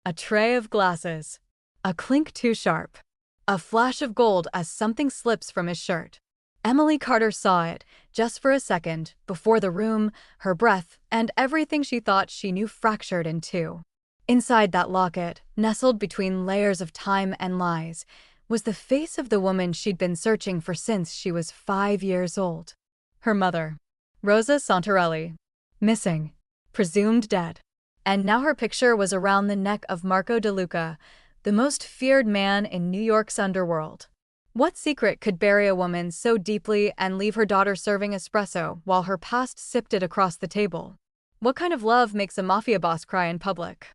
A tray of glasses. A clink too sharp. A flash of gold as something slips from his shirt. Emily Carter saw it, just for a second, before the room, her breath, and everything she thought she knew fractured in two. Inside that locket, nestled between layers of time and lies, was the face of the woman she'd been searching for since she was 5 years old. Her mother, Rosa Santorelli. Missing. Presumed dead. And now her picture was around the neck of Marco DeLuca, the most feared man in New York's underworld. What secret could bury a woman so deeply and leave her daughter serving espresso while her past sipped it across the table? What kind of love makes a mafia boss cry in public?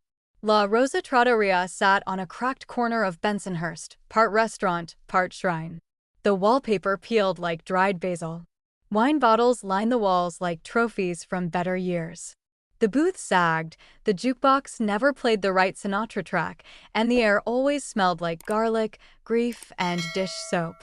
La Rosa Trattoria sat on a cracked corner of Bensonhurst, part restaurant, part shrine. The wallpaper peeled like dried basil. Wine bottles lined the walls like trophies from better years. The booth sagged, the jukebox never played the right Sinatra track, and the air always smelled like garlic, grief, and dish soap.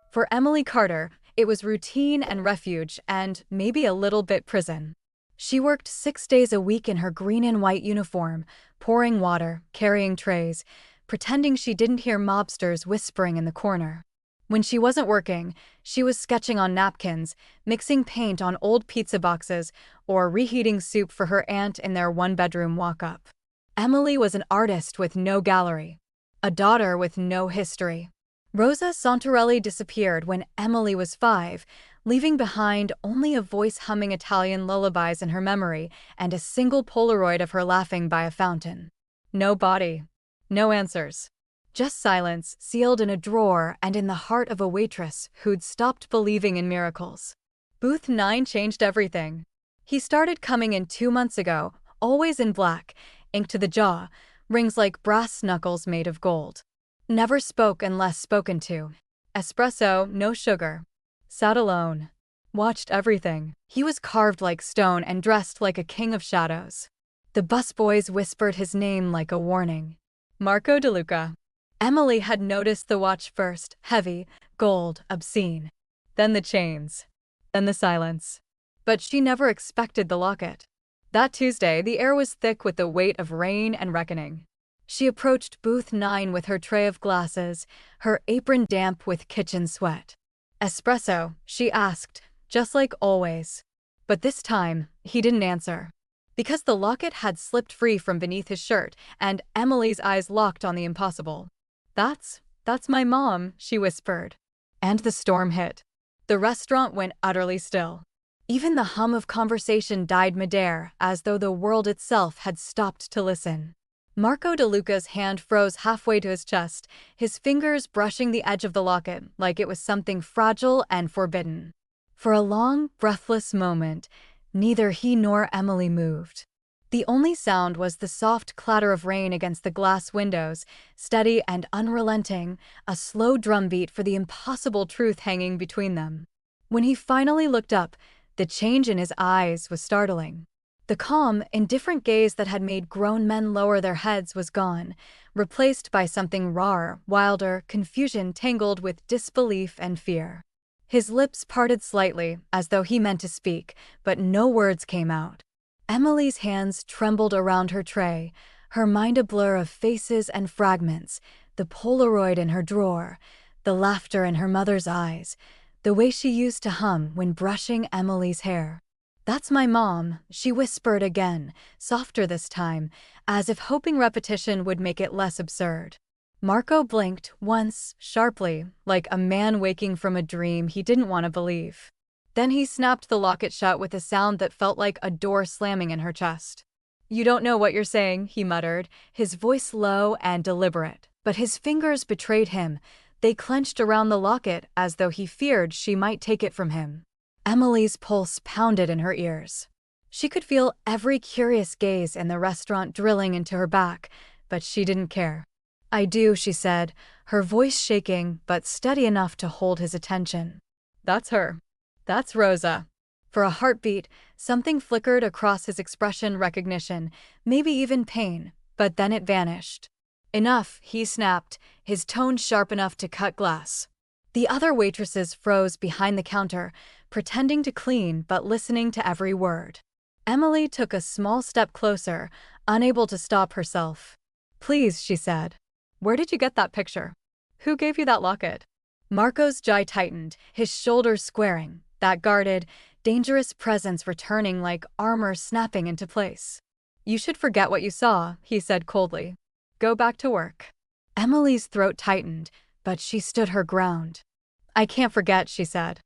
For Emily Carter, it was routine and refuge and maybe a little bit prison. She worked 6 days a week in her green and white uniform, pouring water, carrying trays, pretending she didn't hear mobsters whispering in the corner. When she wasn't working, she was sketching on napkins, mixing paint on old pizza boxes, or reheating soup for her aunt in their one-bedroom walk-up. Emily was an artist with no gallery, a daughter with no history. Rosa Santorelli disappeared when Emily was 5, leaving behind only a voice humming Italian lullabies in her memory and a single Polaroid of her laughing by a fountain. No body. No answers. Just silence, sealed in a drawer and in the heart of a waitress who'd stopped believing in miracles. Booth 9 changed everything. He started coming in 2 months ago, always in black, ink to the jaw, rings like brass knuckles made of gold. Never spoke unless spoken to. Espresso, no sugar. Sat alone. Watched everything. He was carved like stone and dressed like a king of shadows. The busboys whispered his name like a warning. Marco DeLuca. Emily had noticed the watch first, heavy, gold, obscene. Then the chains. Then the silence. But she never expected the locket. That Tuesday, the air was thick with the weight of rain and reckoning. She approached booth 9 with her tray of glasses, her apron damp with kitchen sweat. Espresso, she asked, just like always. But this time, he didn't answer. Because the locket had slipped free from beneath his shirt, and Emily's eyes locked on the impossible. That's my mom, she whispered. And the storm hit. The restaurant went utterly still. Even the hum of conversation died midair, as though the world itself had stopped to listen. Marco DeLuca's hand froze halfway to his chest, his fingers brushing the edge of the locket like it was something fragile and forbidden. For a long, breathless moment, neither he nor Emily moved. The only sound was the soft clatter of rain against the glass windows, steady and unrelenting, a slow drumbeat for the impossible truth hanging between them. When he finally looked up, the change in his eyes was startling. The calm, indifferent gaze that had made grown men lower their heads was gone, replaced by something rawer, wilder, confusion tangled with disbelief and fear. His lips parted slightly, as though he meant to speak, but no words came out. Emily's hands trembled around her tray, her mind a blur of faces and fragments, the Polaroid in her drawer, the laughter in her mother's eyes, the way she used to hum when brushing Emily's hair. "That's my mom," she whispered again, softer this time, as if hoping repetition would make it less absurd. Marco blinked once, sharply, like a man waking from a dream he didn't want to believe. Then he snapped the locket shut with a sound that felt like a door slamming in her chest. "You don't know what you're saying," he muttered, his voice low and deliberate. But his fingers betrayed him. They clenched around the locket as though he feared she might take it from him. Emily's pulse pounded in her ears. She could feel every curious gaze in the restaurant drilling into her back, but she didn't care. "I do," she said, her voice shaking but steady enough to hold his attention. "That's her. That's Rosa." For a heartbeat, something flickered across his expression, recognition, maybe even pain, but then it vanished. "Enough," he snapped, his tone sharp enough to cut glass. The other waitresses froze behind the counter, pretending to clean but listening to every word. Emily took a small step closer, unable to stop herself. Please, she said. Where did you get that picture? Who gave you that locket? Marco's jaw tightened, his shoulders squaring, that guarded, dangerous presence returning like armor snapping into place. You should forget what you saw, he said coldly. Go back to work. Emily's throat tightened, but she stood her ground. I can't forget, she said.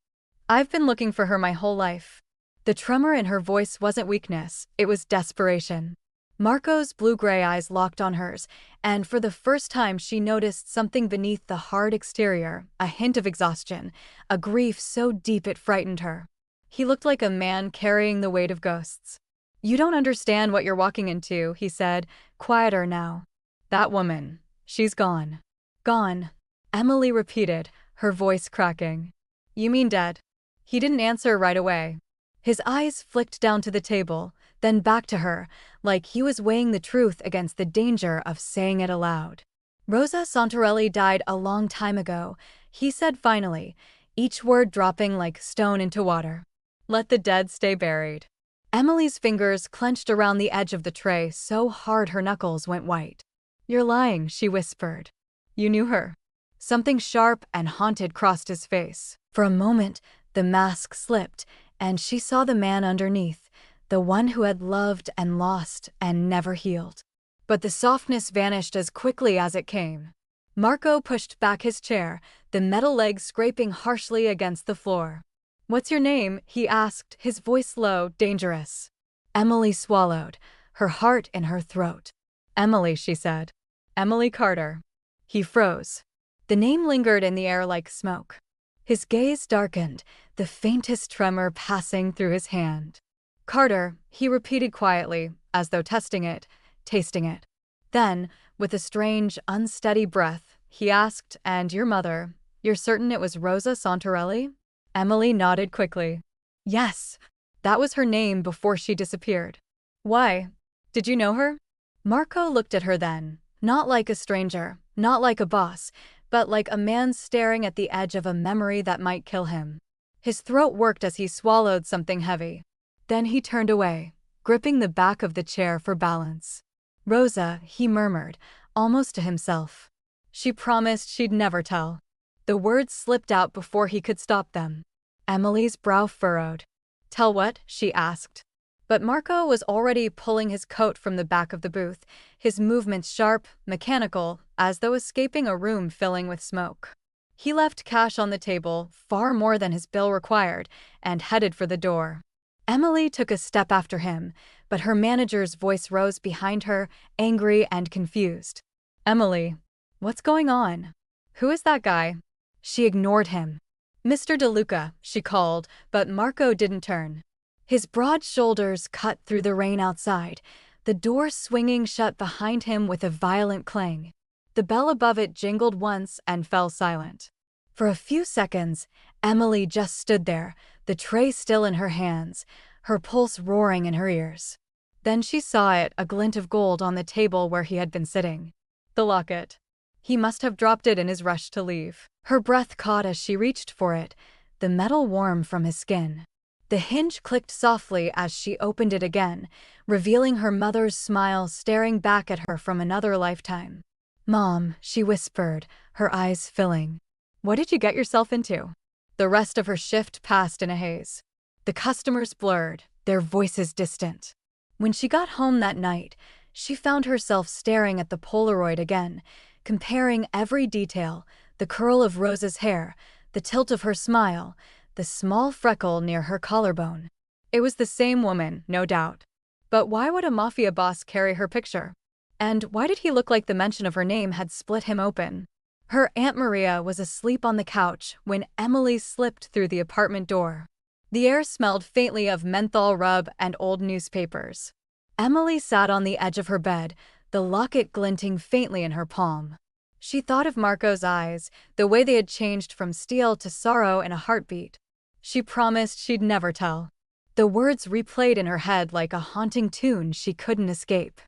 I've been looking for her my whole life. The tremor in her voice wasn't weakness, it was desperation. Marco's blue-gray eyes locked on hers, and for the first time she noticed something beneath the hard exterior, a hint of exhaustion, a grief so deep it frightened her. He looked like a man carrying the weight of ghosts. You don't understand what you're walking into, he said, quieter now. That woman, she's gone. Gone, Emily repeated, her voice cracking. You mean dead? He didn't answer right away. His eyes flicked down to the table, then back to her, like he was weighing the truth against the danger of saying it aloud. Rosa Santorelli died a long time ago, he said finally, each word dropping like stone into water. Let the dead stay buried. Emily's fingers clenched around the edge of the tray so hard her knuckles went white. You're lying, she whispered. You knew her. Something sharp and haunted crossed his face. For a moment, the mask slipped, and she saw the man underneath, the one who had loved and lost and never healed. But the softness vanished as quickly as it came. Marco pushed back his chair, the metal legs scraping harshly against the floor. What's your name? He asked, his voice low, dangerous. Emily swallowed, her heart in her throat. Emily, she said. Emily Carter. He froze. The name lingered in the air like smoke. His gaze darkened, the faintest tremor passing through his hand. Carter, he repeated quietly, as though testing it, tasting it. Then, with a strange, unsteady breath, he asked, and your mother, you're certain it was Rosa Santorelli? Emily nodded quickly. Yes, that was her name before she disappeared. Why? Did you know her? Marco looked at her then, not like a stranger, not like a boss, but like a man staring at the edge of a memory that might kill him. His throat worked as he swallowed something heavy. Then he turned away, gripping the back of the chair for balance. Rosa, he murmured, almost to himself. She promised she'd never tell. The words slipped out before he could stop them. Emily's brow furrowed. Tell what? She asked. But Marco was already pulling his coat from the back of the booth, his movements sharp, mechanical, as though escaping a room filling with smoke. He left cash on the table, far more than his bill required, and headed for the door. Emily took a step after him, but her manager's voice rose behind her, angry and confused. Emily, what's going on? Who is that guy? She ignored him. Mr. DeLuca, she called, but Marco didn't turn. His broad shoulders cut through the rain outside, the door swinging shut behind him with a violent clang. The bell above it jingled once and fell silent. For a few seconds, Emily just stood there, the tray still in her hands, her pulse roaring in her ears. Then she saw it, a glint of gold on the table where he had been sitting. The locket. He must have dropped it in his rush to leave. Her breath caught as she reached for it, the metal warm from his skin. The hinge clicked softly as she opened it again, revealing her mother's smile staring back at her from another lifetime. Mom, she whispered, her eyes filling. What did you get yourself into? The rest of her shift passed in a haze. The customers blurred, their voices distant. When she got home that night, she found herself staring at the Polaroid again, comparing every detail, the curl of Rosa's hair, the tilt of her smile, the small freckle near her collarbone. It was the same woman, no doubt. But why would a Mafia boss carry her picture? And why did he look like the mention of her name had split him open? Her Aunt Maria was asleep on the couch when Emily slipped through the apartment door. The air smelled faintly of menthol rub and old newspapers. Emily sat on the edge of her bed, the locket glinting faintly in her palm. She thought of Marco's eyes, the way they had changed from steel to sorrow in a heartbeat. She promised she'd never tell. The words replayed in her head like a haunting tune she couldn't escape.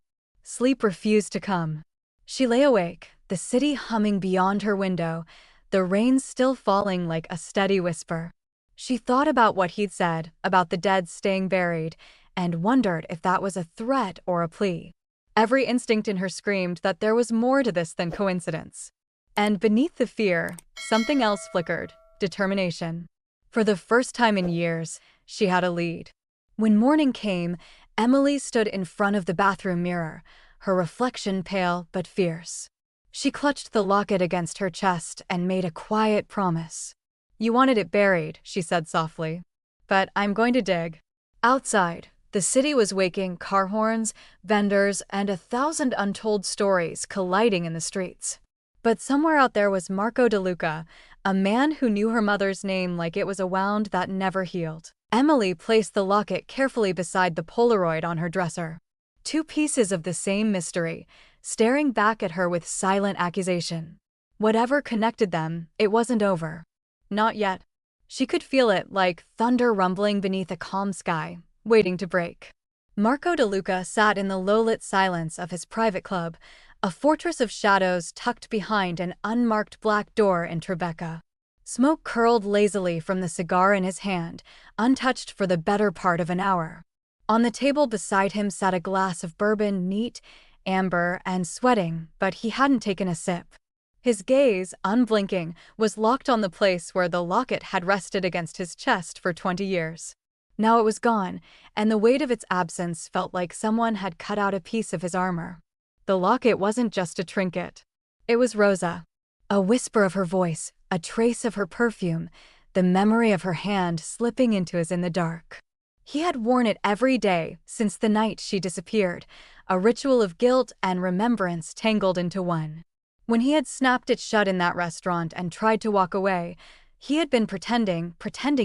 Sleep refused to come. She lay awake, the city humming beyond her window, the rain still falling like a steady whisper. She thought about what he'd said, about the dead staying buried, and wondered if that was a threat or a plea. Every instinct in her screamed that there was more to this than coincidence. And beneath the fear, something else flickered: determination. For the first time in years, she had a lead. When morning came, Emily stood in front of the bathroom mirror, her reflection pale but fierce. She clutched the locket against her chest and made a quiet promise. "You wanted it buried," she said softly. "But I'm going to dig." Outside, the city was waking, car horns, vendors, and 1,000 untold stories colliding in the streets. But somewhere out there was Marco DeLuca, a man who knew her mother's name like it was a wound that never healed. Emily placed the locket carefully beside the Polaroid on her dresser. Two pieces of the same mystery, staring back at her with silent accusation. Whatever connected them, it wasn't over. Not yet. She could feel it, like thunder rumbling beneath a calm sky, waiting to break. Marco DeLuca sat in the low-lit silence of his private club, a fortress of shadows tucked behind an unmarked black door in Tribeca. Smoke curled lazily from the cigar in his hand, untouched for the better part of an hour. On the table beside him sat a glass of bourbon, neat, amber, and sweating, but he hadn't taken a sip. His gaze, unblinking, was locked on the place where the locket had rested against his chest for 20 years. Now it was gone, and the weight of its absence felt like someone had cut out a piece of his armor. The locket wasn't just a trinket. It was Rosa. A whisper of her voice, a trace of her perfume, the memory of her hand slipping into his in the dark. He had worn it every day since the night she disappeared, a ritual of guilt and remembrance tangled into one. When he had snapped it shut in that restaurant and tried to walk away, he had been pretending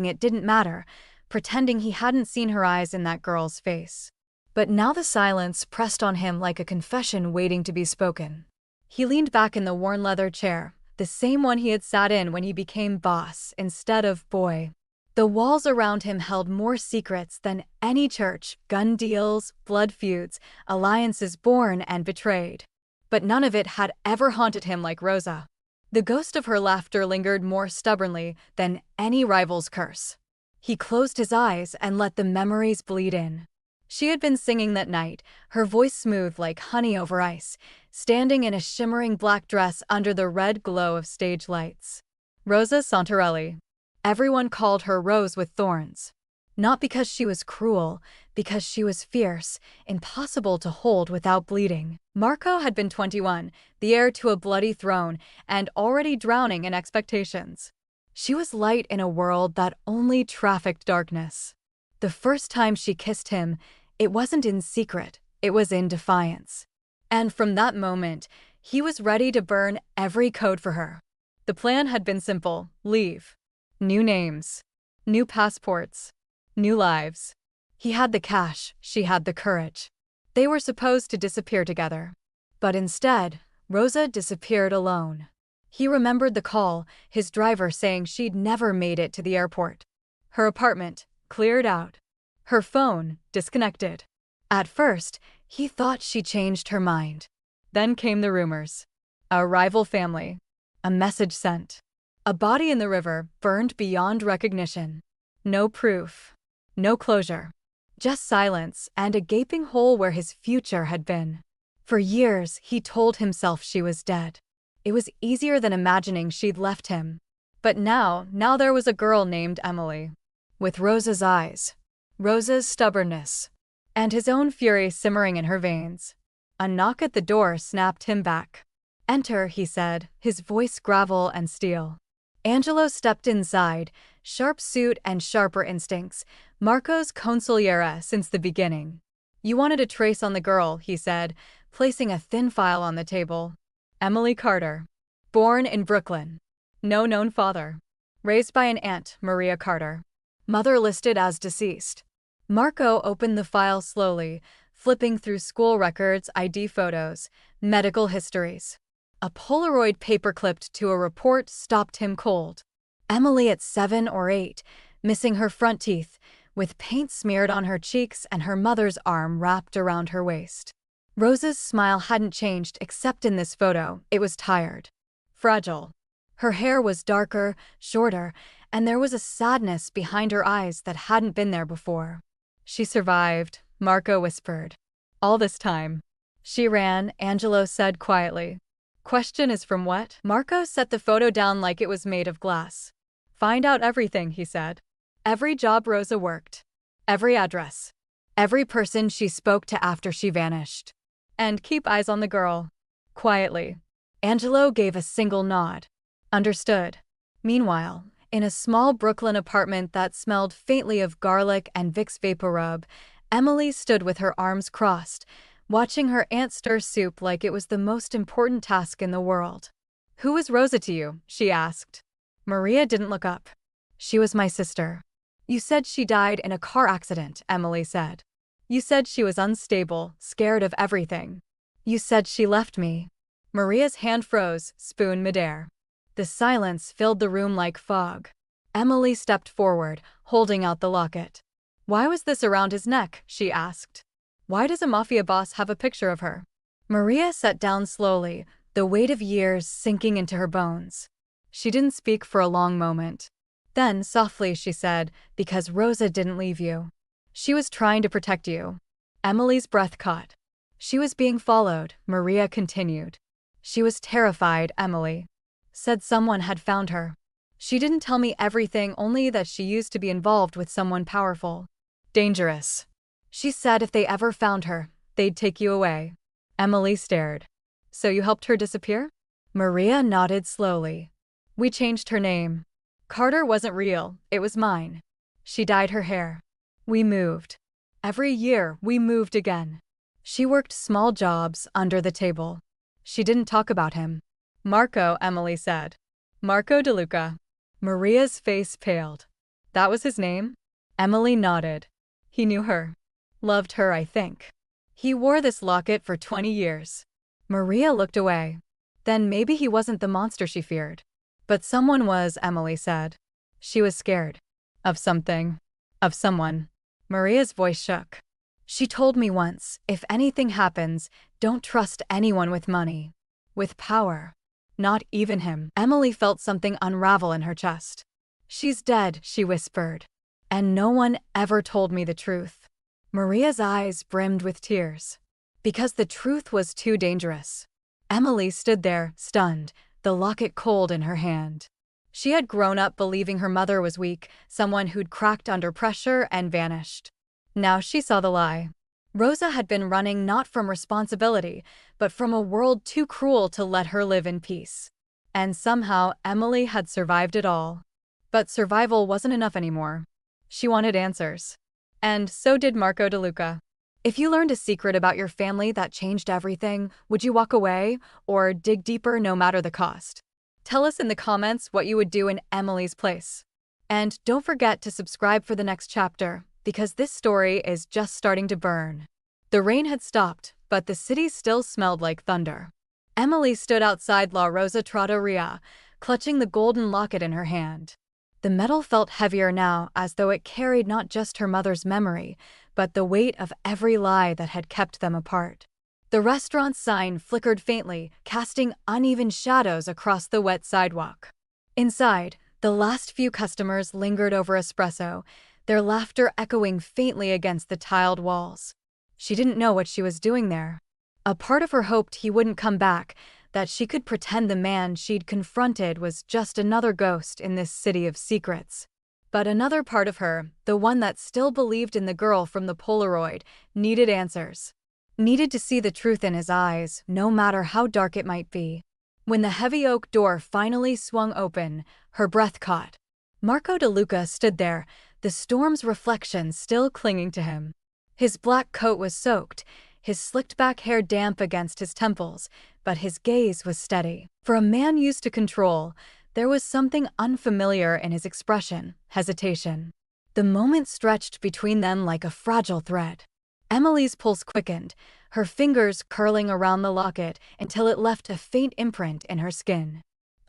it didn't matter, pretending he hadn't seen her eyes in that girl's face. But now the silence pressed on him like a confession waiting to be spoken. He leaned back in the worn leather chair, the same one he had sat in when he became boss instead of boy. The walls around him held more secrets than any church: gun deals, blood feuds, alliances born and betrayed. But none of it had ever haunted him like Rosa. The ghost of her laughter lingered more stubbornly than any rival's curse. He closed his eyes and let the memories bleed in. She had been singing that night, her voice smooth like honey over ice, standing in a shimmering black dress under the red glow of stage lights. Rosa Santorelli. Everyone called her Rose with Thorns. Not because she was cruel, because she was fierce, impossible to hold without bleeding. Marco had been 21, the heir to a bloody throne, and already drowning in expectations. She was light in a world that only trafficked darkness. The first time she kissed him, it wasn't in secret, it was in defiance. And from that moment, he was ready to burn every code for her. The plan had been simple: leave. New names. New passports. New lives. He had the cash, she had the courage. They were supposed to disappear together. But instead, Rosa disappeared alone. He remembered the call, his driver saying she'd never made it to the airport. Her apartment, cleared out. Her phone, disconnected. At first, he thought she changed her mind. Then came the rumors. A rival family. A message sent. A body in the river, burned beyond recognition. No proof. No closure. Just silence and a gaping hole where his future had been. For years, he told himself she was dead. It was easier than imagining she'd left him. But now there was a girl named Emily. With Rosa's eyes. Rosa's stubbornness. And his own fury simmering in her veins. A knock at the door snapped him back. "Enter," he said, his voice gravel and steel. Angelo stepped inside, sharp suit and sharper instincts, Marco's consigliere since the beginning. "You wanted a trace on the girl," he said, placing a thin file on the table. "Emily Carter. Born in Brooklyn. No known father. Raised by an aunt, Maria Carter. Mother listed as deceased." Marco opened the file slowly, flipping through school records, ID photos, medical histories. A Polaroid paperclipped to a report stopped him cold. Emily at 7 or 8, missing her front teeth, with paint smeared on her cheeks and her mother's arm wrapped around her waist. Rosa's smile hadn't changed except in this photo. It was tired. Fragile. Her hair was darker, shorter, and there was a sadness behind her eyes that hadn't been there before. "She survived," Marco whispered. "All this time." She ran, Angelo said quietly. Question is from what? Marco set the photo down like it was made of glass. Find out everything, he said. Every job Rosa worked. Every address. Every person she spoke to after she vanished. And keep eyes on the girl. Quietly. Angelo gave a single nod. Understood. Meanwhile, in a small Brooklyn apartment that smelled faintly of garlic and Vicks VapoRub, Emily stood with her arms crossed, watching her aunt stir soup like it was the most important task in the world. Who was Rosa to you? She asked. Maria didn't look up. She was my sister. You said she died in a car accident, Emily said. You said she was unstable, scared of everything. You said she left me. Maria's hand froze, spoon midair. The silence filled the room like fog. Emily stepped forward, holding out the locket. Why was this around his neck? She asked. Why does a mafia boss have a picture of her? Maria sat down slowly, the weight of years sinking into her bones. She didn't speak for a long moment. Then, softly, she said, because Rosa didn't leave you. She was trying to protect you. Emily's breath caught. She was being followed, Maria continued. She was terrified, Emily. Said someone had found her. She didn't tell me everything, only that she used to be involved with someone powerful. Dangerous. She said if they ever found her, they'd take you away. Emily stared. So you helped her disappear? Maria nodded slowly. We changed her name. Carter wasn't real, it was mine. She dyed her hair. We moved. Every year, we moved again. She worked small jobs under the table. She didn't talk about him. Marco, Emily said. Marco DeLuca. Maria's face paled. That was his name? Emily nodded. He knew her. Loved her, I think. He wore this locket for 20 years. Maria looked away. Then maybe he wasn't the monster she feared. But someone was, Emily said. She was scared. Of something. Of someone. Maria's voice shook. She told me once, if anything happens, don't trust anyone with money. With power. Not even him. Emily felt something unravel in her chest. She's dead, she whispered. And no one ever told me the truth. Maria's eyes brimmed with tears. Because the truth was too dangerous. Emily stood there, stunned, the locket cold in her hand. She had grown up believing her mother was weak, someone who'd cracked under pressure and vanished. Now she saw the lie. Rosa had been running not from responsibility, but from a world too cruel to let her live in peace. And somehow Emily had survived it all. But survival wasn't enough anymore. She wanted answers. And so did Marco DeLuca. If you learned a secret about your family that changed everything, would you walk away or dig deeper no matter the cost? Tell us in the comments what you would do in Emily's place. And don't forget to subscribe for the next chapter, because this story is just starting to burn. The rain had stopped, but the city still smelled like thunder. Emily stood outside La Rosa Trattoria, clutching the golden locket in her hand. The metal felt heavier now, as though it carried not just her mother's memory, but the weight of every lie that had kept them apart. The restaurant's sign flickered faintly, casting uneven shadows across the wet sidewalk. Inside, the last few customers lingered over espresso, their laughter echoing faintly against the tiled walls. She didn't know what she was doing there. A part of her hoped he wouldn't come back, that she could pretend the man she'd confronted was just another ghost in this city of secrets. But another part of her, the one that still believed in the girl from the Polaroid, needed answers. Needed to see the truth in his eyes, no matter how dark it might be. When the heavy oak door finally swung open, her breath caught. Marco DeLuca stood there, the storm's reflection still clinging to him. His black coat was soaked, his slicked-back hair damp against his temples, but his gaze was steady. For a man used to control, there was something unfamiliar in his expression, hesitation. The moment stretched between them like a fragile thread. Emily's pulse quickened, her fingers curling around the locket until it left a faint imprint in her skin.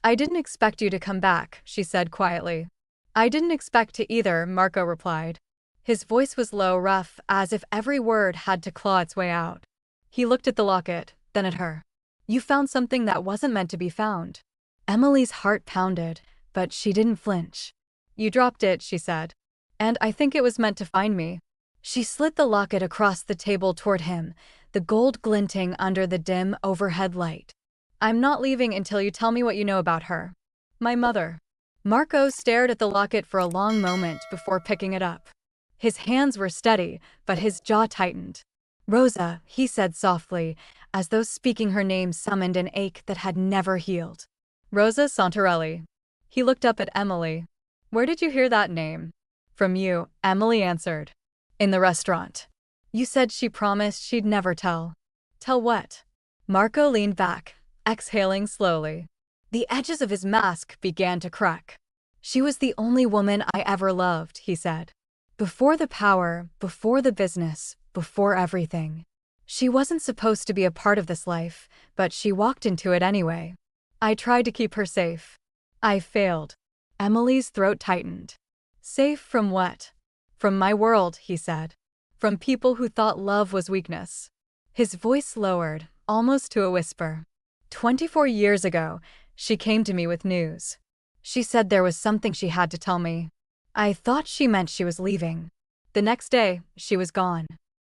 I didn't expect you to come back, she said quietly. I didn't expect to either, Marco replied. His voice was low, rough, as if every word had to claw its way out. He looked at the locket, then at her. You found something that wasn't meant to be found. Emily's heart pounded, but she didn't flinch. You dropped it, she said. And I think it was meant to find me. She slid the locket across the table toward him, the gold glinting under the dim overhead light. I'm not leaving until you tell me what you know about her. My mother. Marco stared at the locket for a long moment before picking it up. His hands were steady, but his jaw tightened. Rosa, he said softly, as though speaking her name summoned an ache that had never healed. Rosa Santorelli. He looked up at Emily. Where did you hear that name? From you, Emily answered. In the restaurant. You said she promised she'd never tell. Tell what? Marco leaned back, exhaling slowly. The edges of his mask began to crack. She was the only woman I ever loved, he said. Before the power, before the business, before everything. She wasn't supposed to be a part of this life, but she walked into it anyway. I tried to keep her safe. I failed. Emily's throat tightened. Safe from what? From my world, he said. From people who thought love was weakness. His voice lowered, almost to a whisper. 24 years ago, she came to me with news. She said there was something she had to tell me. I thought she meant she was leaving. The next day, she was gone.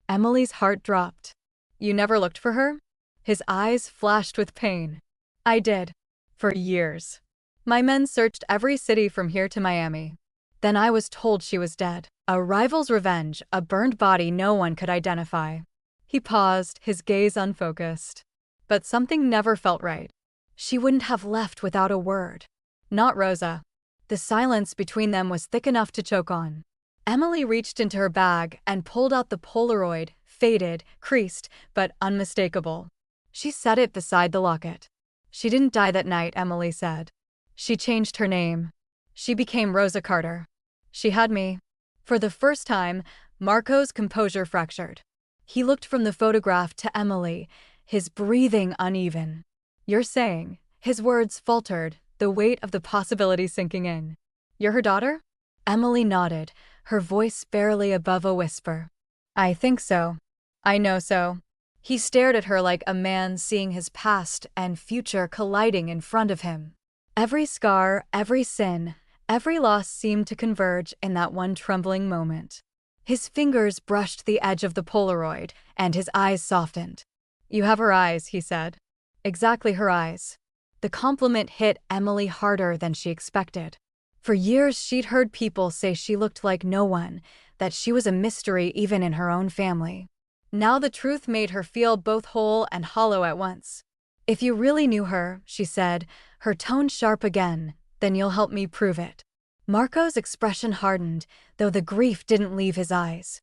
Emily's heart dropped. You never looked for her? His eyes flashed with pain. I did. For years. My men searched every city from here to Miami. Then I was told she was dead. A rival's revenge, a burned body no one could identify. He paused, his gaze unfocused. But something never felt right. She wouldn't have left without a word. Not Rosa. The silence between them was thick enough to choke on. Emily reached into her bag and pulled out the Polaroid, faded, creased, but unmistakable. She set it beside the locket. She didn't die that night, Emily said. She changed her name. She became Rosa Carter. She had me. For the first time, Marco's composure fractured. He looked from the photograph to Emily, his breathing uneven. You're saying, his words faltered, the weight of the possibility sinking in. You're her daughter? Emily nodded, her voice barely above a whisper. I think so. I know so. He stared at her like a man seeing his past and future colliding in front of him. Every scar, every sin, every loss seemed to converge in that one trembling moment. His fingers brushed the edge of the Polaroid, and his eyes softened. You have her eyes, he said. Exactly her eyes. The compliment hit Emily harder than she expected. For years she'd heard people say she looked like no one, that she was a mystery even in her own family. Now the truth made her feel both whole and hollow at once. If you really knew her, she said, her tone sharp again, then you'll help me prove it. Marco's expression hardened, though the grief didn't leave his eyes.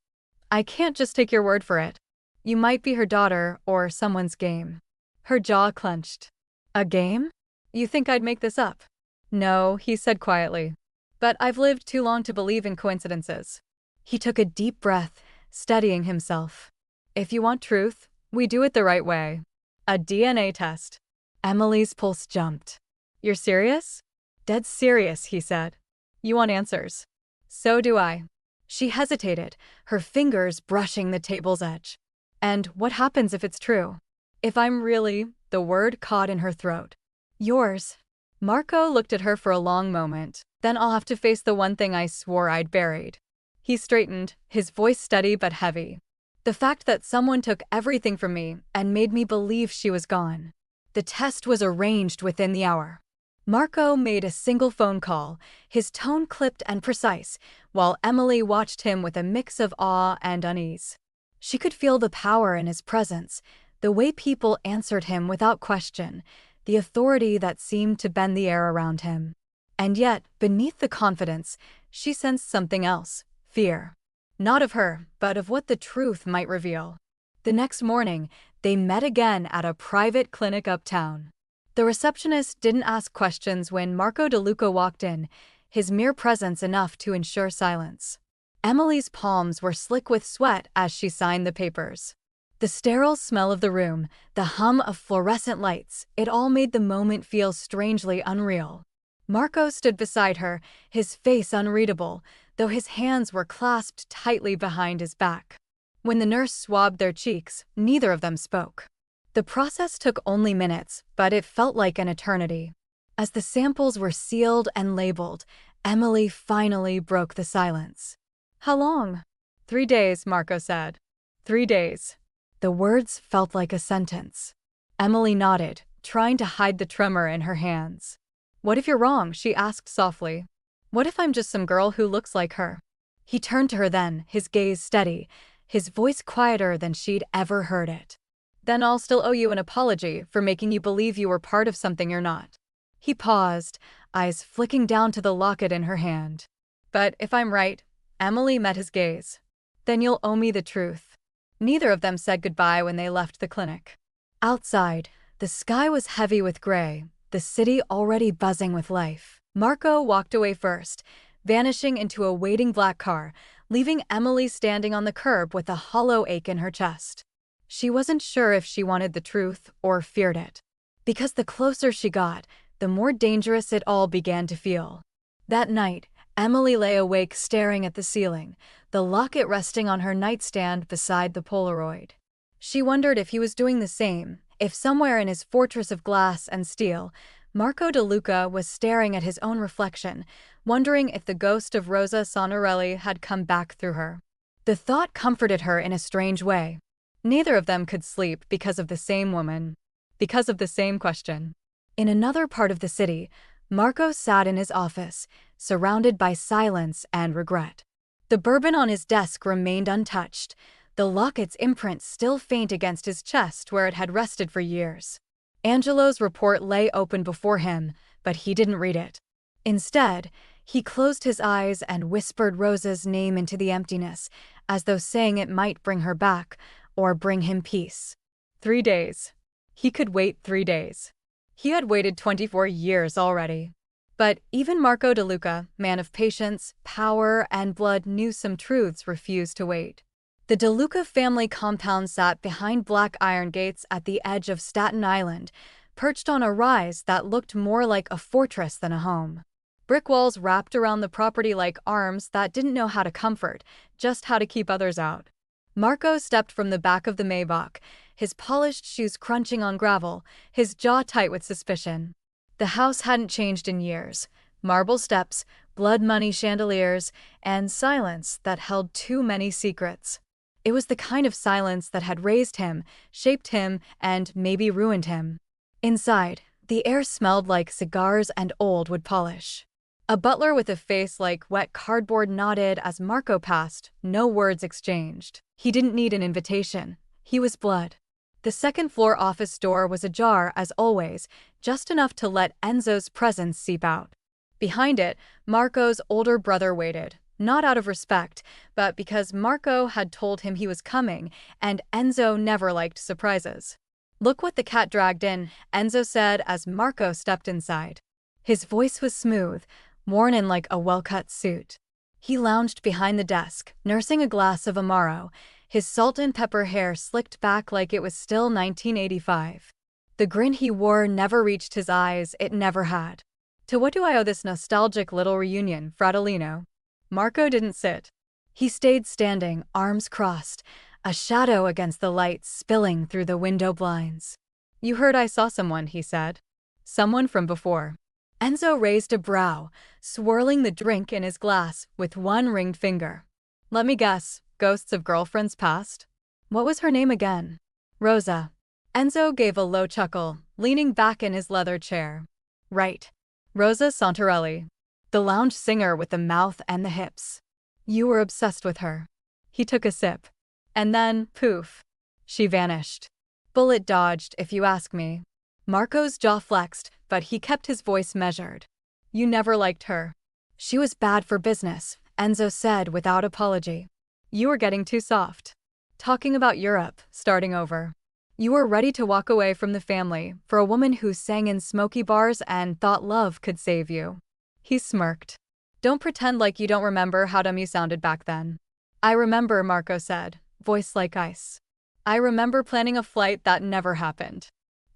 I can't just take your word for it. You might be her daughter or someone's game. Her jaw clenched. A game? You think I'd make this up? No, he said quietly. But I've lived too long to believe in coincidences. He took a deep breath, steadying himself. If you want truth, we do it the right way. A DNA test. Emily's pulse jumped. You're serious? Dead serious, he said. You want answers. So do I. She hesitated, her fingers brushing the table's edge. And what happens if it's true? If I'm really, the word caught in her throat. Yours. Marco looked at her for a long moment. Then I'll have to face the one thing I swore I'd buried. He straightened, his voice steady but heavy. The fact that someone took everything from me and made me believe she was gone. The test was arranged within the hour. Marco made a single phone call, his tone clipped and precise, while Emily watched him with a mix of awe and unease. She could feel the power in his presence, the way people answered him without question, the authority that seemed to bend the air around him. And yet, beneath the confidence, she sensed something else, fear. Not of her, but of what the truth might reveal. The next morning, they met again at a private clinic uptown. The receptionist didn't ask questions when Marco DeLuca walked in, his mere presence enough to ensure silence. Emily's palms were slick with sweat as she signed the papers. The sterile smell of the room, the hum of fluorescent lights, it all made the moment feel strangely unreal. Marco stood beside her, his face unreadable, though his hands were clasped tightly behind his back. When the nurse swabbed their cheeks, neither of them spoke. The process took only minutes, but it felt like an eternity. As the samples were sealed and labeled, Emily finally broke the silence. How long? 3 days, Marco said. 3 days. The The words felt like a sentence. Emily nodded, trying to hide the tremor in her hands. "What if you're wrong?" she asked softly. "What if I'm just some girl who looks like her?" He turned to her then, his gaze steady, his voice quieter than she'd ever heard it. "Then I'll still owe you an apology for making you believe you were part of something you're not." He paused, eyes flicking down to the locket in her hand. "But if I'm right," Emily met his gaze, "then you'll owe me the truth." Neither of them said goodbye when they left the clinic. Outside, the sky was heavy with gray, the city already buzzing with life. Marco walked away first, vanishing into a waiting black car, leaving Emily standing on the curb with a hollow ache in her chest. She wasn't sure if she wanted the truth or feared it. Because the closer she got, the more dangerous it all began to feel. That night, Emily lay awake staring at the ceiling, the locket resting on her nightstand beside the Polaroid. She wondered if he was doing the same, if somewhere in his fortress of glass and steel, Marco DeLuca was staring at his own reflection, wondering if the ghost of Rosa Santorelli had come back through her. The thought comforted her in a strange way. Neither of them could sleep because of the same woman, because of the same question. In another part of the city, Marco sat in his office, surrounded by silence and regret. The bourbon on his desk remained untouched, the locket's imprint still faint against his chest where it had rested for years. Angelo's report lay open before him, but he didn't read it. Instead, he closed his eyes and whispered Rosa's name into the emptiness, as though saying it might bring her back, or bring him peace. 3 days. He could wait 3 days. He had waited 24 years already. But even Marco DeLuca, man of patience, power, and blood, knew some truths refused to wait. The DeLuca family compound sat behind black iron gates at the edge of Staten Island, perched on a rise that looked more like a fortress than a home. Brick walls wrapped around the property like arms that didn't know how to comfort, just how to keep others out. Marco stepped from the back of the Maybach, his polished shoes crunching on gravel, his jaw tight with suspicion. The house hadn't changed in years. Marble steps, blood money chandeliers, and silence that held too many secrets. It was the kind of silence that had raised him, shaped him, and maybe ruined him. Inside, the air smelled like cigars and old wood polish. A butler with a face like wet cardboard nodded as Marco passed, no words exchanged. He didn't need an invitation. He was blood. The second-floor office door was ajar, as always, just enough to let Enzo's presence seep out. Behind it, Marco's older brother waited, not out of respect, but because Marco had told him he was coming, and Enzo never liked surprises. "Look what the cat dragged in," Enzo said as Marco stepped inside. His voice was smooth, worn in like a well-cut suit. He lounged behind the desk, nursing a glass of Amaro, his salt and pepper hair slicked back like it was still 1985. The grin he wore never reached his eyes, it never had. "To what do I owe this nostalgic little reunion, Fratellino?" Marco didn't sit. He stayed standing, arms crossed, a shadow against the light spilling through the window blinds. "You heard I saw someone," he said. "Someone from before." Enzo raised a brow, swirling the drink in his glass with one ringed finger. "Let me guess, ghosts of girlfriends past?" "What was her name again?" "Rosa." Enzo gave a low chuckle, leaning back in his leather chair. "Right. Rosa Santorelli. The lounge singer with the mouth and the hips. You were obsessed with her." He took a sip. And then, poof. She vanished. Bullet dodged, if you ask me. Marco's jaw flexed, but he kept his voice measured. "You never liked her." "She was bad for business," Enzo said without apology. "You were getting too soft. Talking about Europe, starting over. You were ready to walk away from the family for a woman who sang in smoky bars and thought love could save you." He smirked. "Don't pretend like you don't remember how dumb you sounded back then." "I remember," Marco said, voice like ice. "I remember planning a flight that never happened.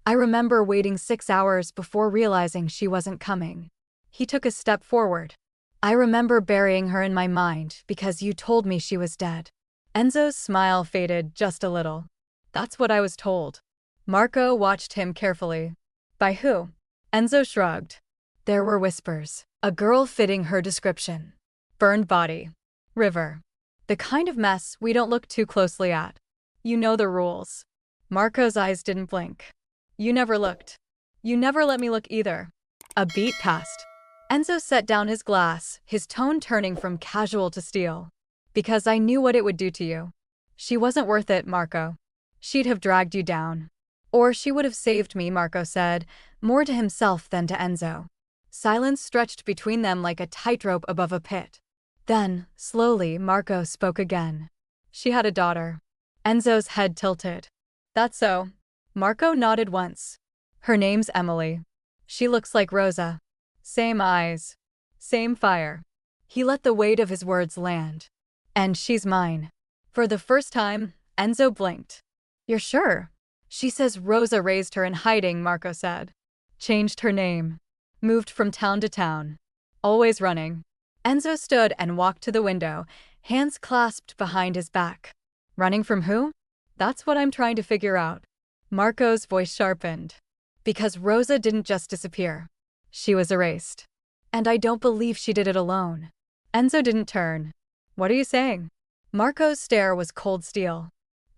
I remember waiting 6 hours before realizing she wasn't coming." He took a step forward. "I remember burying her in my mind because you told me she was dead." Enzo's smile faded just a little. "That's what I was told." Marco watched him carefully. "By who?" Enzo shrugged. There were whispers. A girl fitting her description. Burned body. River. The kind of mess we don't look too closely at. You know the rules. Marco's eyes didn't blink. You never looked. You never let me look either. A beat passed. Enzo set down his glass, his tone turning from casual to steel. Because I knew what it would do to you. She wasn't worth it, Marco. She'd have dragged you down. Or she would have saved me, Marco said, more to himself than to Enzo. Silence stretched between them like a tightrope above a pit. Then, slowly, Marco spoke again. She had a daughter. Enzo's head tilted. That's so. Marco nodded once. Her name's Emily. She looks like Rosa. Same eyes. Same fire. He let the weight of his words land. And she's mine. For the first time, Enzo blinked. You're sure? She says Rosa raised her in hiding, Marco said. Changed her name. Moved from town to town. Always running. Enzo stood and walked to the window, hands clasped behind his back. Running from who? That's what I'm trying to figure out. Marco's voice sharpened. Because Rosa didn't just disappear. She was erased. And I don't believe she did it alone. Enzo didn't turn. What are you saying? Marco's stare was cold steel.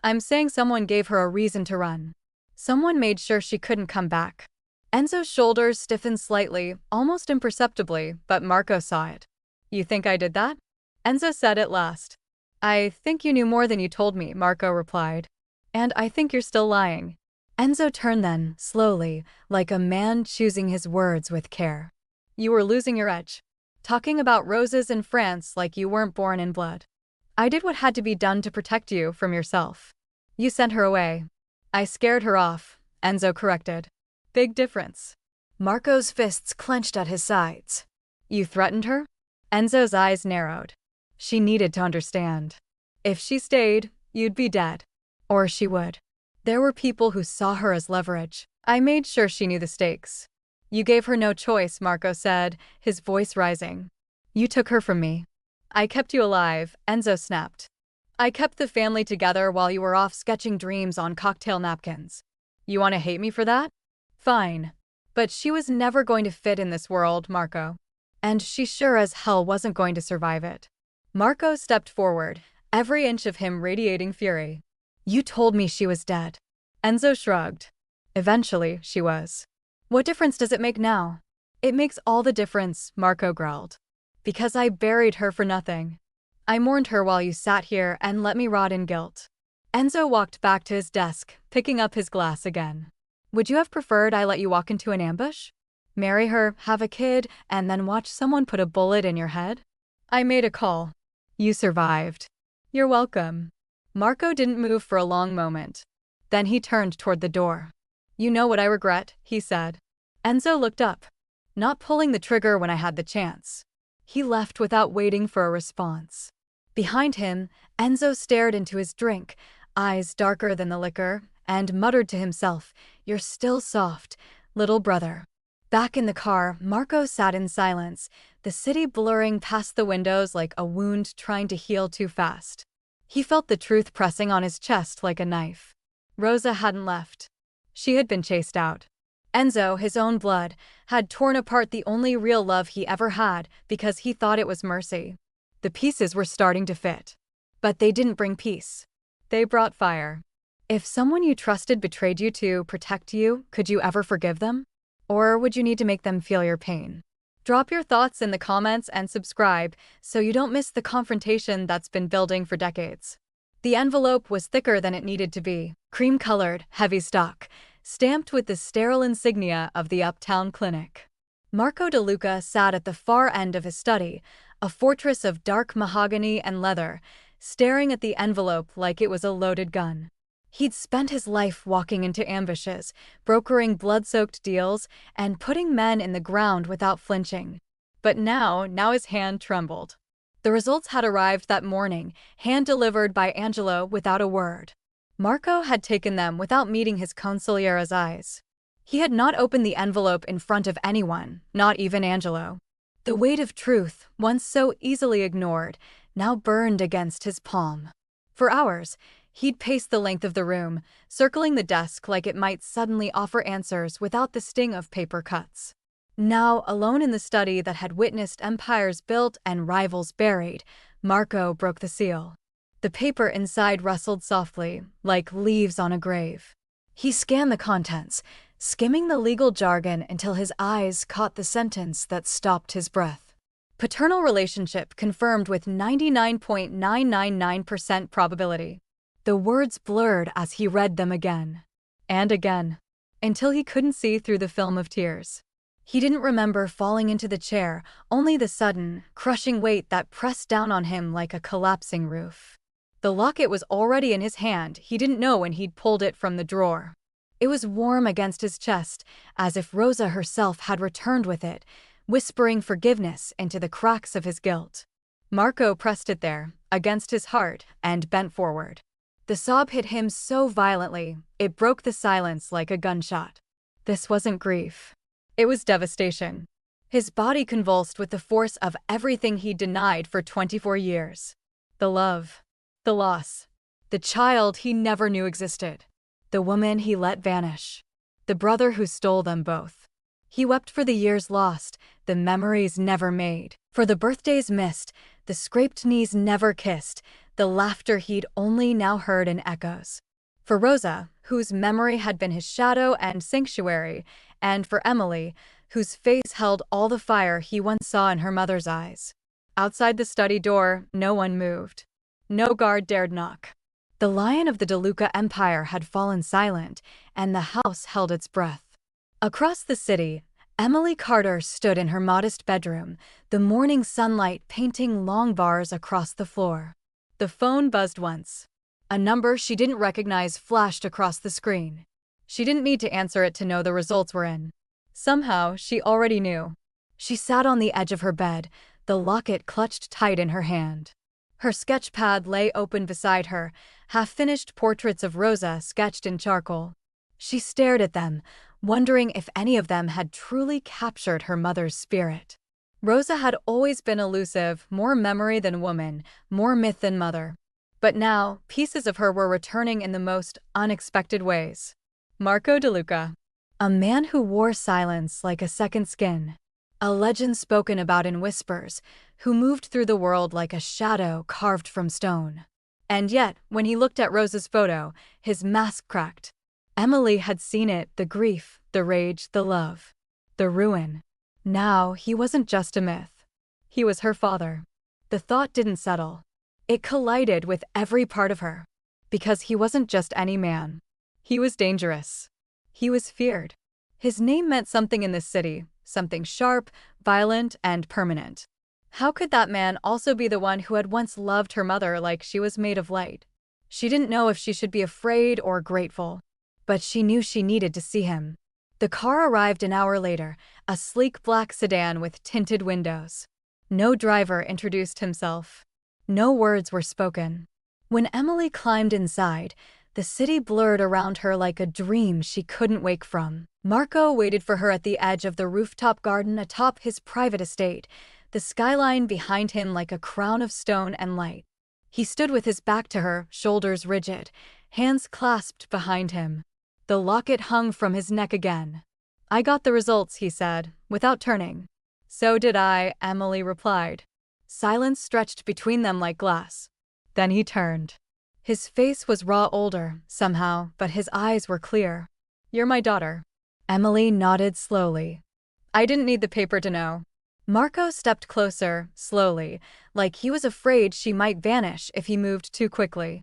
I'm saying someone gave her a reason to run. Someone made sure she couldn't come back. Enzo's shoulders stiffened slightly, almost imperceptibly, but Marco saw it. You think I did that? Enzo said at last. I think you knew more than you told me, Marco replied. And I think you're still lying. Enzo turned then, slowly, like a man choosing his words with care. You were losing your edge. Talking about roses in France like you weren't born in blood. I did what had to be done to protect you from yourself. You sent her away. I scared her off, Enzo corrected. Big difference. Marco's fists clenched at his sides. You threatened her? Enzo's eyes narrowed. She needed to understand. If she stayed, you'd be dead. Or she would. There were people who saw her as leverage. I made sure she knew the stakes. You gave her no choice, Marco said, his voice rising. You took her from me. I kept you alive, Enzo snapped. I kept the family together while you were off sketching dreams on cocktail napkins. You want to hate me for that? Fine. But she was never going to fit in this world, Marco. And she sure as hell wasn't going to survive it. Marco stepped forward, every inch of him radiating fury. You told me she was dead. Enzo shrugged. Eventually, she was. What difference does it make now? It makes all the difference, Marco growled. Because I buried her for nothing. I mourned her while you sat here and let me rot in guilt. Enzo walked back to his desk, picking up his glass again. Would you have preferred I let you walk into an ambush? Marry her, have a kid, and then watch someone put a bullet in your head? I made a call. You survived. You're welcome. Marco didn't move for a long moment. Then he turned toward the door. You know what I regret, he said. Enzo looked up. Not pulling the trigger when I had the chance. He left without waiting for a response. Behind him, Enzo stared into his drink, eyes darker than the liquor, and muttered to himself, You're still soft, little brother. Back in the car, Marco sat in silence, the city blurring past the windows like a wound trying to heal too fast. He felt the truth pressing on his chest like a knife. Rosa hadn't left. She had been chased out. Enzo, his own blood, had torn apart the only real love he ever had because he thought it was mercy. The pieces were starting to fit. But they didn't bring peace. They brought fire. If someone you trusted betrayed you to protect you, could you ever forgive them? Or would you need to make them feel your pain? Drop your thoughts in the comments and subscribe so you don't miss the confrontation that's been building for decades. The envelope was thicker than it needed to be, cream-colored, heavy stock, stamped with the sterile insignia of the Uptown Clinic. Marco DeLuca sat at the far end of his study, a fortress of dark mahogany and leather, staring at the envelope like it was a loaded gun. He'd spent his life walking into ambushes, brokering blood-soaked deals, and putting men in the ground without flinching. But now his hand trembled. The results had arrived that morning, hand-delivered by Angelo without a word. Marco had taken them without meeting his consigliere's eyes. He had not opened the envelope in front of anyone, not even Angelo. The weight of truth, once so easily ignored, now burned against his palm. For hours, he'd paced the length of the room, circling the desk like it might suddenly offer answers without the sting of paper cuts. Now, alone in the study that had witnessed empires built and rivals buried, Marco broke the seal. The paper inside rustled softly, like leaves on a grave. He scanned the contents, skimming the legal jargon until his eyes caught the sentence that stopped his breath. Paternal relationship confirmed with 99.999% probability. The words blurred as he read them again. And again. Until he couldn't see through the film of tears. He didn't remember falling into the chair, only the sudden, crushing weight that pressed down on him like a collapsing roof. The locket was already in his hand. He didn't know when he'd pulled it from the drawer. It was warm against his chest, as if Rosa herself had returned with it, whispering forgiveness into the cracks of his guilt. Marco pressed it there, against his heart, and bent forward. The sob hit him so violently, it broke the silence like a gunshot. This wasn't grief. It was devastation. His body convulsed with the force of everything he'd denied for 24 years. The love. The loss. The child he never knew existed. The woman he let vanish. The brother who stole them both. He wept for the years lost, the memories never made, for the birthdays missed, the scraped knees never kissed, the laughter he'd only now heard in echoes. For Rosa, whose memory had been his shadow and sanctuary, and for Emily, whose face held all the fire he once saw in her mother's eyes. Outside the study door, no one moved. No guard dared knock. The lion of the DeLuca empire had fallen silent, and the house held its breath. Across the city, Emily Carter stood in her modest bedroom, the morning sunlight painting long bars across the floor. The phone buzzed once. A number she didn't recognize flashed across the screen. She didn't need to answer it to know the results were in. Somehow, she already knew. She sat on the edge of her bed, the locket clutched tight in her hand. Her sketch pad lay open beside her, half-finished portraits of Rosa sketched in charcoal. She stared at them, wondering if any of them had truly captured her mother's spirit. Rosa had always been elusive, more memory than woman, more myth than mother. But now, pieces of her were returning in the most unexpected ways. Marco DeLuca. A man who wore silence like a second skin. A legend spoken about in whispers, who moved through the world like a shadow carved from stone. And yet, when he looked at Rosa's photo, his mask cracked. Emily had seen it, the grief, the rage, the love, the ruin. Now, he wasn't just a myth. He was her father. The thought didn't settle. It collided with every part of her. Because he wasn't just any man. He was dangerous. He was feared. His name meant something in this city, something sharp, violent, and permanent. How could that man also be the one who had once loved her mother like she was made of light? She didn't know if she should be afraid or grateful. But she knew she needed to see him. The car arrived an hour later, a sleek black sedan with tinted windows. No driver introduced himself. No words were spoken. When Emily climbed inside, the city blurred around her like a dream she couldn't wake from. Marco waited for her at the edge of the rooftop garden atop his private estate, the skyline behind him like a crown of stone and light. He stood with his back to her, shoulders rigid, hands clasped behind him. The locket hung from his neck again. "I got the results," he said, without turning. "So did I," Emily replied. Silence stretched between them like glass. Then he turned. His face was raw older, somehow, but his eyes were clear. "You're my daughter." Emily nodded slowly. "I didn't need the paper to know." Marco stepped closer, slowly, like he was afraid she might vanish if he moved too quickly.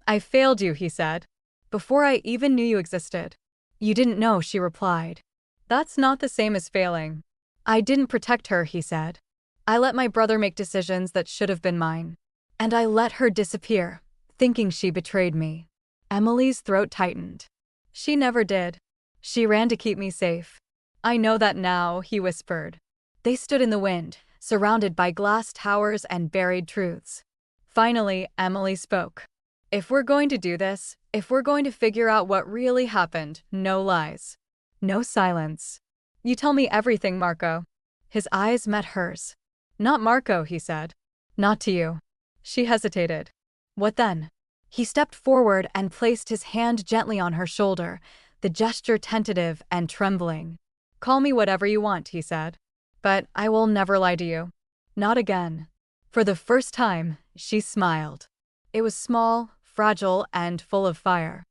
"I failed you," he said. "Before I even knew you existed." "You didn't know," she replied. "That's not the same as failing." "I didn't protect her," he said. "I let my brother make decisions that should have been mine. And I let her disappear, thinking she betrayed me." Emily's throat tightened. "She never did. She ran to keep me safe." "I know that now," he whispered. They stood in the wind, surrounded by glass towers and buried truths. Finally, Emily spoke. "If we're going to do this, if we're going to figure out what really happened, no lies. No silence. You tell me everything, Marco." His eyes met hers. "Not Marco," he said. "Not to you." She hesitated. "What then?" He stepped forward and placed his hand gently on her shoulder, the gesture tentative and trembling. "Call me whatever you want," he said. "But I will never lie to you. Not again." For the first time, she smiled. It was small, fragile, and full of fire.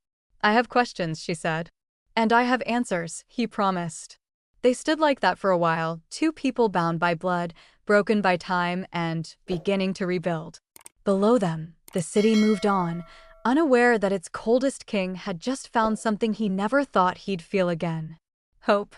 "I have questions," she said. "And I have answers," he promised. They stood like that for a while, two people bound by blood, broken by time, and beginning to rebuild. Below them, the city moved on, unaware that its coldest king had just found something he never thought he'd feel again: hope.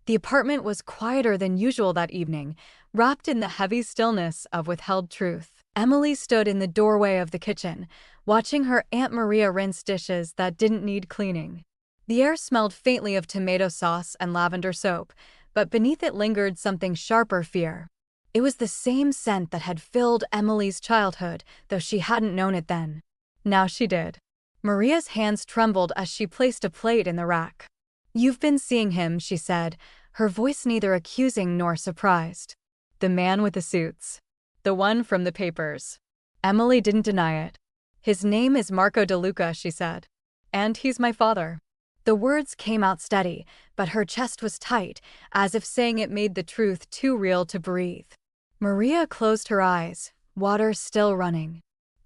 The apartment was quieter than usual that evening, wrapped in the heavy stillness of withheld truth. Emily stood in the doorway of the kitchen, watching her Aunt Maria rinse dishes that didn't need cleaning. The air smelled faintly of tomato sauce and lavender soap, but beneath it lingered something sharper: fear. It was the same scent that had filled Emily's childhood, though she hadn't known it then. Now she did. Maria's hands trembled as she placed a plate in the rack. "You've been seeing him," she said, her voice neither accusing nor surprised. "The man with the suits. The one from the papers." Emily didn't deny it. "His name is Marco DeLuca," she said. "And he's my father." The words came out steady, but her chest was tight, as if saying it made the truth too real to breathe. Maria closed her eyes, water still running.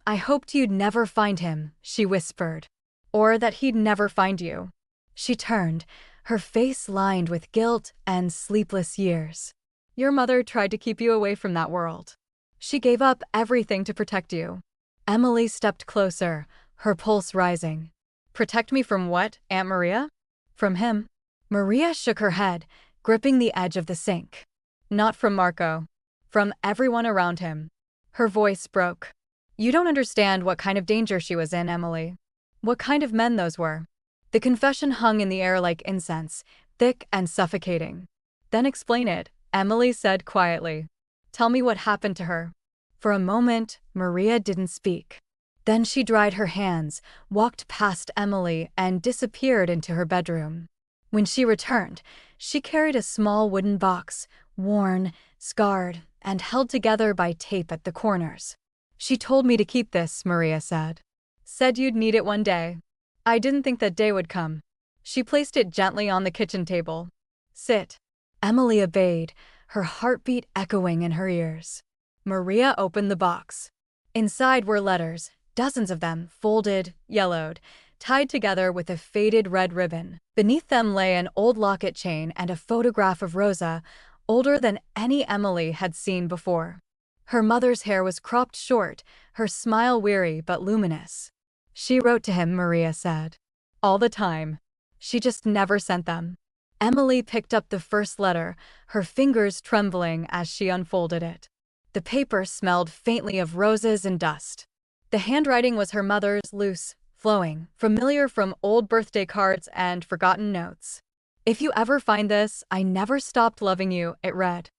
"I hoped you'd never find him," she whispered. "Or that he'd never find you." She turned, her face lined with guilt and sleepless years. "Your mother tried to keep you away from that world. She gave up everything to protect you." Emily stepped closer, her pulse rising. "Protect me from what, Aunt Maria?" "From him." Maria shook her head, gripping the edge of the sink. "Not from Marco. From everyone around him." Her voice broke. "You don't understand what kind of danger she was in, Emily. What kind of men those were." The confession hung in the air like incense, thick and suffocating. "Then explain it," Emily said quietly. "Tell me what happened to her." For a moment, Maria didn't speak. Then she dried her hands, walked past Emily, and disappeared into her bedroom. When she returned, she carried a small wooden box, worn, scarred, and held together by tape at the corners. "She told me to keep this," Maria said. "Said you'd need it one day. I didn't think that day would come." She placed it gently on the kitchen table. "Sit." Emily obeyed, her heartbeat echoing in her ears. Maria opened the box. Inside were letters, dozens of them, folded, yellowed, tied together with a faded red ribbon. Beneath them lay an old locket chain and a photograph of Rosa, older than any Emily had seen before. Her mother's hair was cropped short, her smile weary but luminous. "She wrote to him," Maria said. "All the time. She just never sent them." Emily picked up the first letter, her fingers trembling as she unfolded it. The paper smelled faintly of roses and dust. The handwriting was her mother's, loose, flowing, familiar from old birthday cards and forgotten notes. "If you ever find this, I never stopped loving you," it read.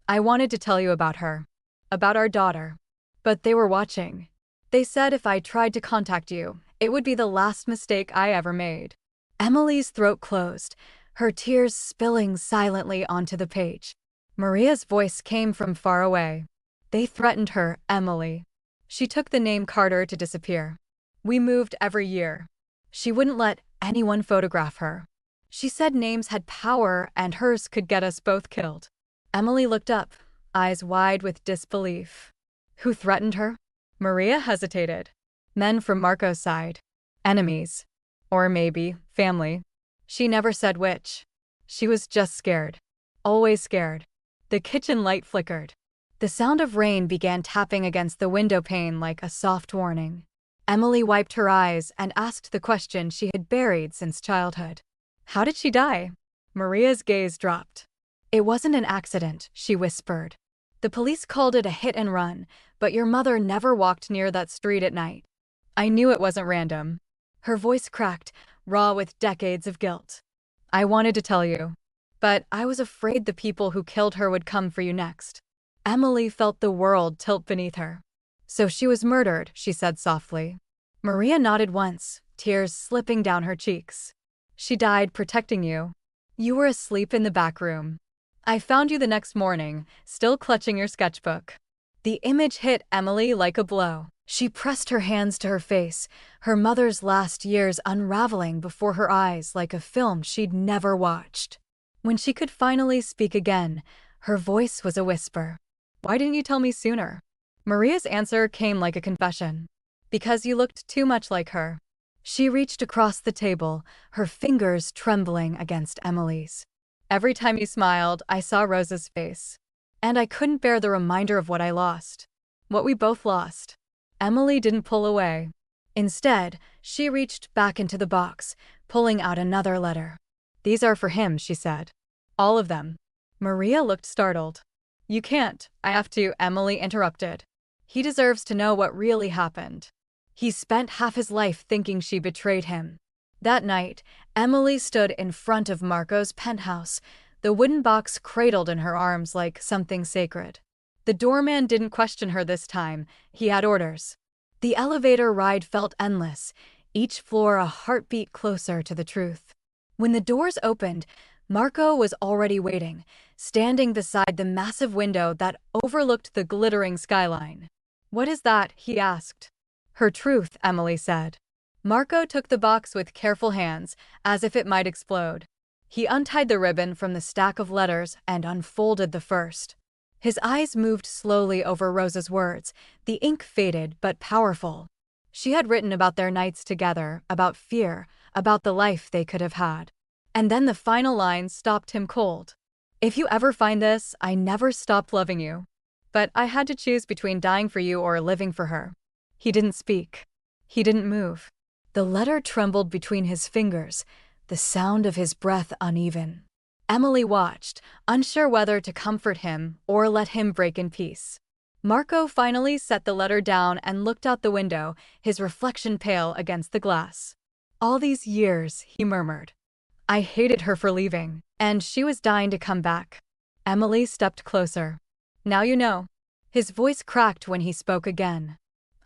"I wanted to tell you about her. About our daughter. But they were watching. They said if I tried to contact you, it would be the last mistake I ever made." Emily's throat closed, her tears spilling silently onto the page. Maria's voice came from far away. "They threatened her, Emily. She took the name Carter to disappear. We moved every year. She wouldn't let anyone photograph her. She said names had power and hers could get us both killed." Emily looked up, eyes wide with disbelief. "Who threatened her?" Maria hesitated. "Men from Marco's side. Enemies. Or maybe, family. She never said which. She was just scared. Always scared." The kitchen light flickered. The sound of rain began tapping against the window pane like a soft warning. Emily wiped her eyes and asked the question she had buried since childhood. "How did she die?" Maria's gaze dropped. "It wasn't an accident," she whispered. "The police called it a hit and run, but your mother never walked near that street at night. I knew it wasn't random." Her voice cracked, raw with decades of guilt. "I wanted to tell you, but I was afraid the people who killed her would come for you next." Emily felt the world tilt beneath her. "So she was murdered," she said softly. Maria nodded once, tears slipping down her cheeks. "She died protecting you. You were asleep in the back room. I found you the next morning, still clutching your sketchbook." The image hit Emily like a blow. She pressed her hands to her face, her mother's last years unraveling before her eyes like a film she'd never watched. When she could finally speak again, her voice was a whisper. "Why didn't you tell me sooner?" Maria's answer came like a confession. Because you looked too much like her. She reached across the table, her fingers trembling against Emily's. Every time you smiled, I saw Rosa's face. And I couldn't bear the reminder of what I lost. What we both lost. Emily didn't pull away. Instead, she reached back into the box, pulling out another letter. These are for him, she said. All of them. Maria looked startled. You can't, I have to, Emily interrupted. He deserves to know what really happened. He spent half his life thinking she betrayed him. That night, Emily stood in front of Marco's penthouse, the wooden box cradled in her arms like something sacred. The doorman didn't question her this time, he had orders. The elevator ride felt endless, each floor a heartbeat closer to the truth. When the doors opened, Marco was already waiting, standing beside the massive window that overlooked the glittering skyline. What is that? He asked. Her truth, Emily said. Marco took the box with careful hands, as if it might explode. He untied the ribbon from the stack of letters and unfolded the first. His eyes moved slowly over Rosa's words, the ink faded but powerful. She had written about their nights together, about fear, about the life they could have had. And then the final line stopped him cold. If you ever find this, I never stopped loving you. But I had to choose between dying for you or living for her. He didn't speak. He didn't move. The letter trembled between his fingers, the sound of his breath uneven. Emily watched, unsure whether to comfort him or let him break in peace. Marco finally set the letter down and looked out the window, his reflection pale against the glass. All these years, he murmured. I hated her for leaving, and she was dying to come back. Emily stepped closer. Now you know. His voice cracked when he spoke again.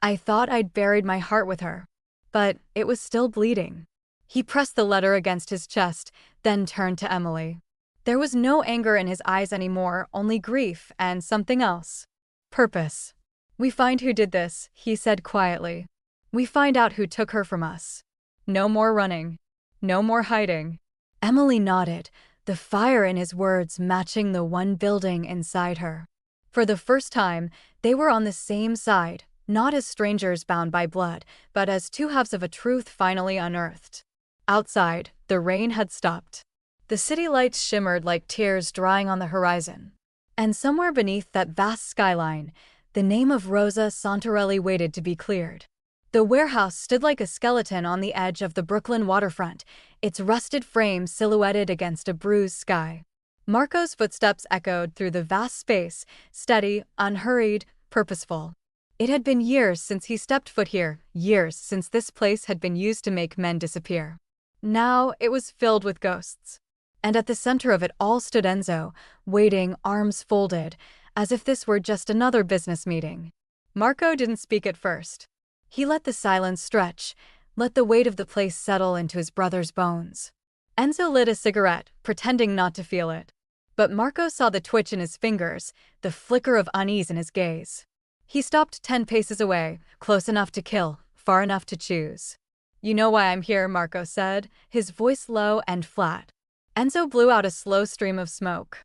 I thought I'd buried my heart with her, but it was still bleeding. He pressed the letter against his chest, then turned to Emily. There was no anger in his eyes anymore, only grief and something else. Purpose. We find who did this, he said quietly. We find out who took her from us. No more running. No more hiding. Emily nodded, the fire in his words matching the one building inside her. For the first time, they were on the same side, not as strangers bound by blood, but as two halves of a truth finally unearthed. Outside, the rain had stopped. The city lights shimmered like tears drying on the horizon. And somewhere beneath that vast skyline, the name of Rosa Santorelli waited to be cleared. The warehouse stood like a skeleton on the edge of the Brooklyn waterfront, its rusted frame silhouetted against a bruised sky. Marco's footsteps echoed through the vast space, steady, unhurried, purposeful. It had been years since he stepped foot here, years since this place had been used to make men disappear. Now it was filled with ghosts. And at the center of it all stood Enzo, waiting, arms folded, as if this were just another business meeting. Marco didn't speak at first. He let the silence stretch, let the weight of the place settle into his brother's bones. Enzo lit a cigarette, pretending not to feel it. But Marco saw the twitch in his fingers, the flicker of unease in his gaze. He stopped 10 paces away, close enough to kill, far enough to choose. You know why I'm here, Marco said, his voice low and flat. Enzo blew out a slow stream of smoke.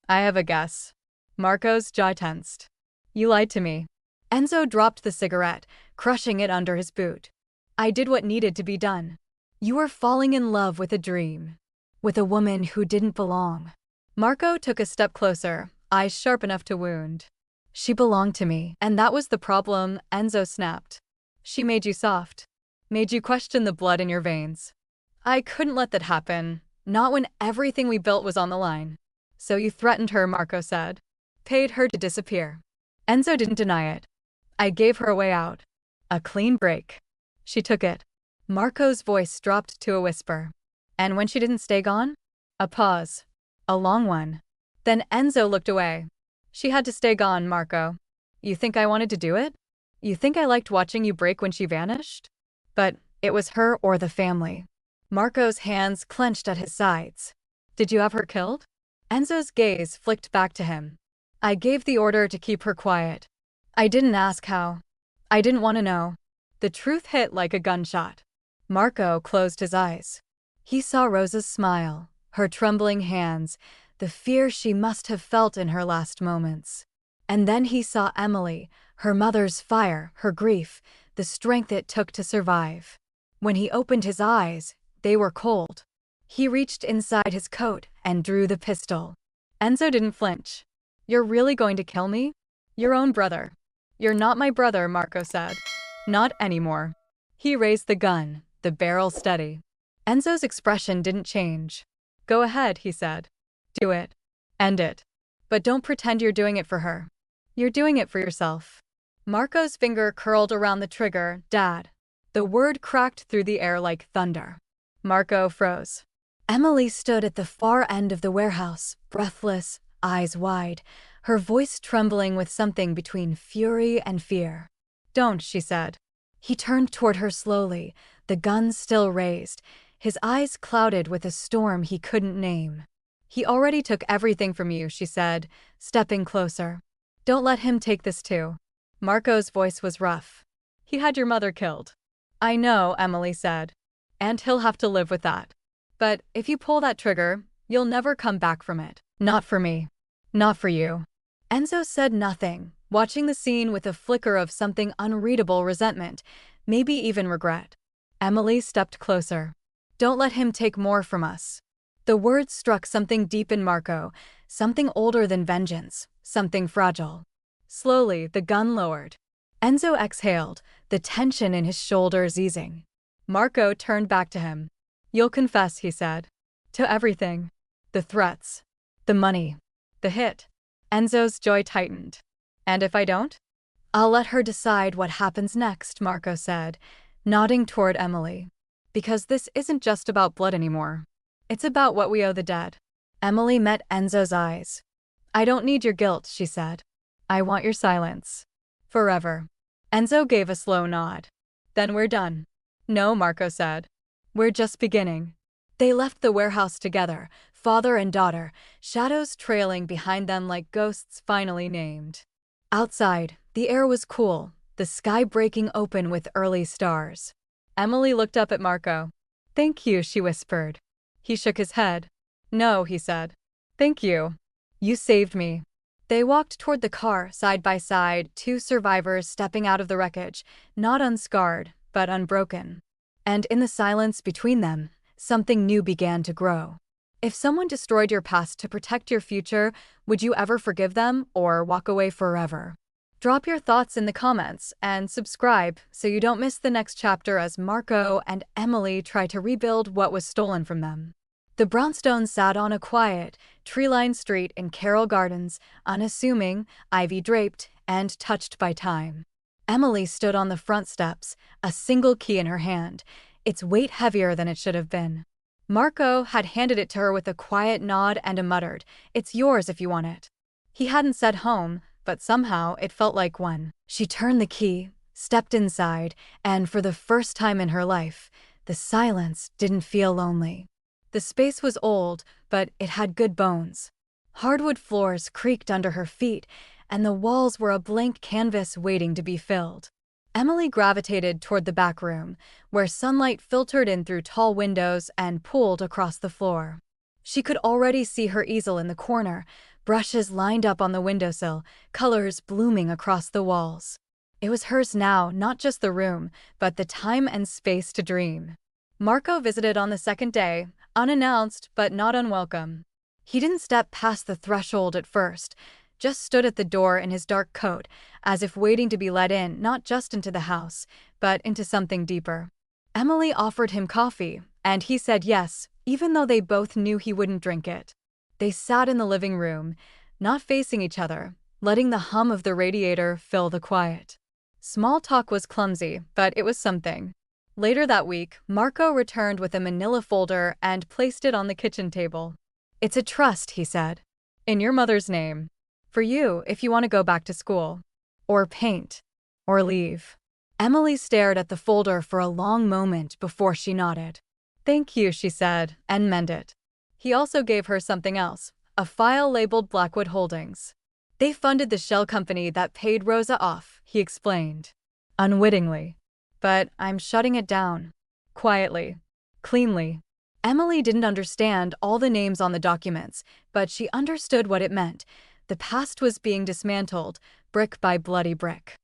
I have a guess. Marco's jaw tensed. You lied to me. Enzo dropped the cigarette, crushing it under his boot. I did what needed to be done. You were falling in love with a dream. With a woman who didn't belong. Marco took a step closer, eyes sharp enough to wound. She belonged to me, and that was the problem, Enzo snapped. She made you soft. Made you question the blood in your veins. I couldn't let that happen, not when everything we built was on the line. So you threatened her, Marco said. Paid her to disappear. Enzo didn't deny it. I gave her a way out. A clean break. She took it. Marco's voice dropped to a whisper. And when she didn't stay gone? A pause. A long one. Then Enzo looked away. She had to stay gone, Marco. You think I wanted to do it? You think I liked watching you break when she vanished? But it was her or the family. Marco's hands clenched at his sides. Did you have her killed? Enzo's gaze flicked back to him. I gave the order to keep her quiet. I didn't ask how. I didn't want to know. The truth hit like a gunshot. Marco closed his eyes. He saw Rosa's smile, her trembling hands, the fear she must have felt in her last moments. And then he saw Emily, her mother's fire, her grief, the strength it took to survive. When he opened his eyes, they were cold. He reached inside his coat and drew the pistol. Enzo didn't flinch. "You're really going to kill me? Your own brother." "You're not my brother," Marco said. "Not anymore." He raised the gun, the barrel steady. Enzo's expression didn't change. "Go ahead," he said. "Do it. End it. But don't pretend you're doing it for her. You're doing it for yourself." Marco's finger curled around the trigger. "Dad." The word cracked through the air like thunder. Marco froze. Emily stood at the far end of the warehouse, breathless, eyes wide, her voice trembling with something between fury and fear. "Don't," she said. He turned toward her slowly, the gun still raised, his eyes clouded with a storm he couldn't name. "He already took everything from you," she said, stepping closer. "Don't let him take this too." Marco's voice was rough. "He had your mother killed." "I know," Emily said. "And he'll have to live with that. But if you pull that trigger, you'll never come back from it. Not for me. Not for you." Enzo said nothing, watching the scene with a flicker of something unreadable resentment, maybe even regret. Emily stepped closer. "Don't let him take more from us." The words struck something deep in Marco, something older than vengeance, something fragile. Slowly, the gun lowered. Enzo exhaled, the tension in his shoulders easing. Marco turned back to him. "You'll confess," he said. "To everything. The threats. The money. The hit." Enzo's jaw tightened. "And if I don't?" "I'll let her decide what happens next," Marco said, nodding toward Emily. "Because this isn't just about blood anymore. It's about what we owe the dead." Emily met Enzo's eyes. "I don't need your guilt," she said. "I want your silence. Forever." Enzo gave a slow nod. "Then we're done." "No," Marco said. "We're just beginning." They left the warehouse together, father and daughter, shadows trailing behind them like ghosts finally named. Outside, the air was cool, the sky breaking open with early stars. Emily looked up at Marco. "Thank you," she whispered. He shook his head. "No," he said. "Thank you. You saved me." They walked toward the car, side by side, two survivors stepping out of the wreckage, not unscarred, but unbroken. And in the silence between them, something new began to grow. If someone destroyed your past to protect your future, would you ever forgive them or walk away forever? Drop your thoughts in the comments and subscribe so you don't miss the next chapter as Marco and Emily try to rebuild what was stolen from them. The brownstones sat on a quiet, tree-lined street in Carroll Gardens, unassuming, ivy-draped, and touched by time. Emily stood on the front steps, a single key in her hand, its weight heavier than it should have been. Marco had handed it to her with a quiet nod and a muttered, "It's yours if you want it." He hadn't said home, but somehow it felt like one. She turned the key, stepped inside, and for the first time in her life, the silence didn't feel lonely. The space was old, but it had good bones. Hardwood floors creaked under her feet, and the walls were a blank canvas waiting to be filled. Emily gravitated toward the back room, where sunlight filtered in through tall windows and pooled across the floor. She could already see her easel in the corner, brushes lined up on the windowsill, colors blooming across the walls. It was hers now, not just the room, but the time and space to dream. Marco visited on the second day, unannounced but not unwelcome. He didn't step past the threshold at first, just stood at the door in his dark coat, as if waiting to be let in, not just into the house, but into something deeper. Emily offered him coffee, and he said yes, even though they both knew he wouldn't drink it. They sat in the living room, not facing each other, letting the hum of the radiator fill the quiet. Small talk was clumsy, but it was something. Later that week, Marco returned with a manila folder and placed it on the kitchen table. "It's a trust," he said. "In your mother's name. For you, if you want to go back to school. Or paint. Or leave." Emily stared at the folder for a long moment before she nodded. "Thank you," she said, and meant it. He also gave her something else, a file labeled Blackwood Holdings. "They funded the shell company that paid Rosa off," he explained. "Unwittingly. But I'm shutting it down. Quietly. Cleanly." Emily didn't understand all the names on the documents, but she understood what it meant. The past was being dismantled, brick by bloody brick.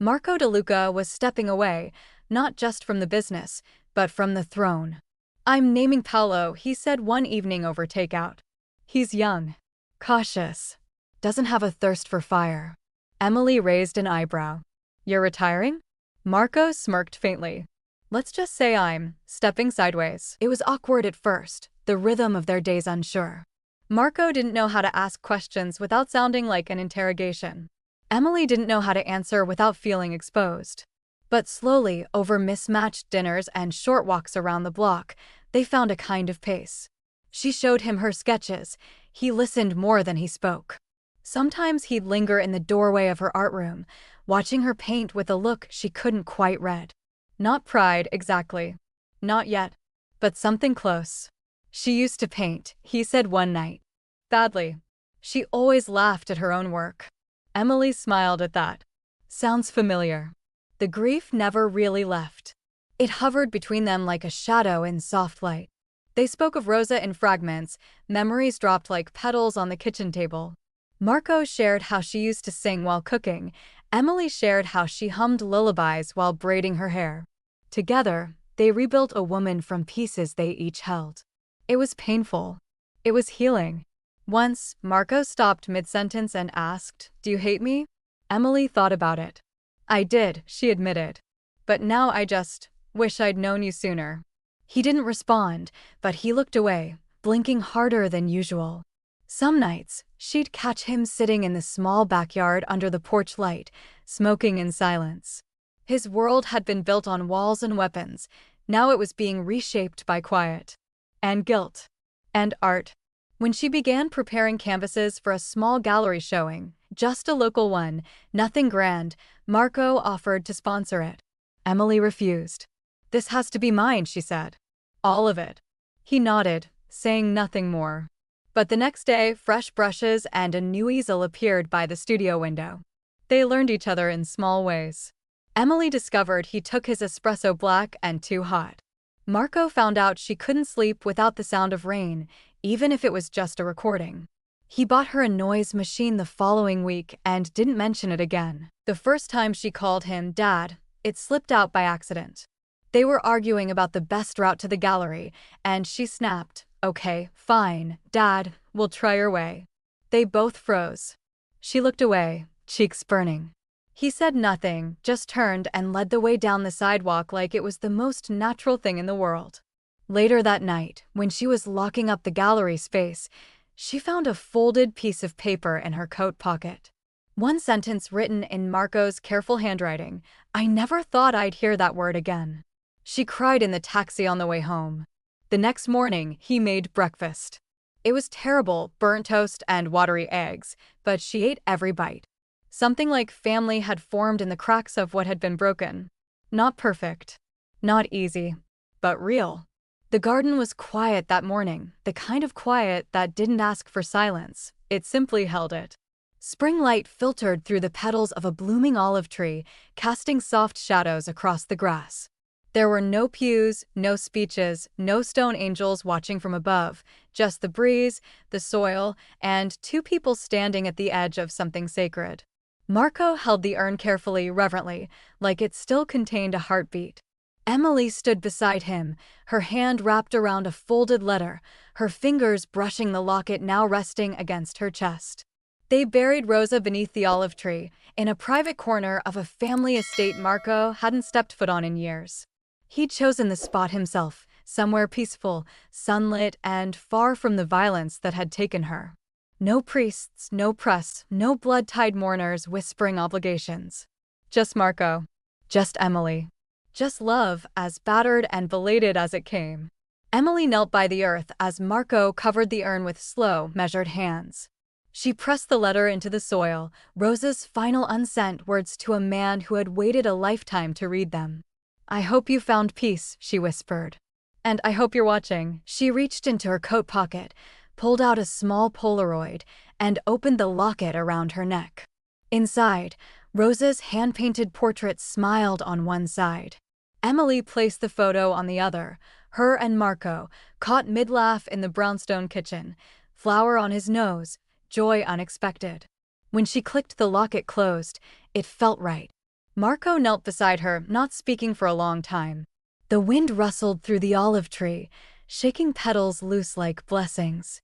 Marco DeLuca was stepping away, not just from the business, but from the throne. "I'm naming Paolo," he said one evening over takeout. "He's young, cautious, doesn't have a thirst for fire." Emily raised an eyebrow. "You're retiring?" Marco smirked faintly. "Let's just say I'm stepping sideways." It was awkward at first, the rhythm of their days unsure. Marco didn't know how to ask questions without sounding like an interrogation. Emily didn't know how to answer without feeling exposed. But slowly, over mismatched dinners and short walks around the block, they found a kind of pace. She showed him her sketches. He listened more than he spoke. Sometimes he'd linger in the doorway of her art room, watching her paint with a look she couldn't quite read. Not pride, exactly. Not yet. But something close. "She used to paint," he said one night. "Badly. She always laughed at her own work." Emily smiled at that. "Sounds familiar." The grief never really left. It hovered between them like a shadow in soft light. They spoke of Rosa in fragments, memories dropped like petals on the kitchen table. Marco shared how she used to sing while cooking. Emily shared how she hummed lullabies while braiding her hair. Together, they rebuilt a woman from pieces they each held. It was painful. It was healing. Once, Marco stopped mid-sentence and asked, "Do you hate me?" Emily thought about it. "I did," she admitted. "But now I just wish I'd known you sooner." He didn't respond, but he looked away, blinking harder than usual. Some nights, she'd catch him sitting in the small backyard under the porch light, smoking in silence. His world had been built on walls and weapons. Now it was being reshaped by quiet. And guilt. And art. When she began preparing canvases for a small gallery showing, just a local one, nothing grand, Marco offered to sponsor it. Emily refused. "This has to be mine," she said. "All of it." He nodded, saying nothing more. But the next day, fresh brushes and a new easel appeared by the studio window. They learned each other in small ways. Emily discovered he took his espresso black and too hot. Marco found out she couldn't sleep without the sound of rain, even if it was just a recording. He bought her a noise machine the following week and didn't mention it again. The first time she called him Dad, it slipped out by accident. They were arguing about the best route to the gallery, and she snapped, "Okay, fine, Dad, we'll try your way." They both froze. She looked away, cheeks burning. He said nothing, just turned and led the way down the sidewalk like it was the most natural thing in the world. Later that night, when she was locking up the gallery space, she found a folded piece of paper in her coat pocket. One sentence written in Marco's careful handwriting. "I never thought I'd hear that word again." She cried in the taxi on the way home. The next morning, he made breakfast. It was terrible, burnt toast and watery eggs, but she ate every bite. Something like family had formed in the cracks of what had been broken. Not perfect. Not easy. But real. The garden was quiet that morning, the kind of quiet that didn't ask for silence. It simply held it. Spring light filtered through the petals of a blooming olive tree, casting soft shadows across the grass. There were no pews, no speeches, no stone angels watching from above, just the breeze, the soil, and two people standing at the edge of something sacred. Marco held the urn carefully, reverently, like it still contained a heartbeat. Emily stood beside him, her hand wrapped around a folded letter, her fingers brushing the locket now resting against her chest. They buried Rosa beneath the olive tree, in a private corner of a family estate Marco hadn't stepped foot on in years. He'd chosen the spot himself, somewhere peaceful, sunlit, and far from the violence that had taken her. No priests, no press, no blood-tied mourners whispering obligations. Just Marco. Just Emily. Just love, as battered and belated as it came. Emily knelt by the earth as Marco covered the urn with slow, measured hands. She pressed the letter into the soil, Rosa's final unsent words to a man who had waited a lifetime to read them. "I hope you found peace," she whispered. "And I hope you're watching." She reached into her coat pocket, pulled out a small Polaroid, and opened the locket around her neck. Inside, Rosa's hand-painted portrait smiled on one side. Emily placed the photo on the other, her and Marco, caught mid-laugh in the brownstone kitchen, flower on his nose, joy unexpected. When she clicked the locket closed, it felt right. Marco knelt beside her, not speaking for a long time. The wind rustled through the olive tree, shaking petals loose like blessings.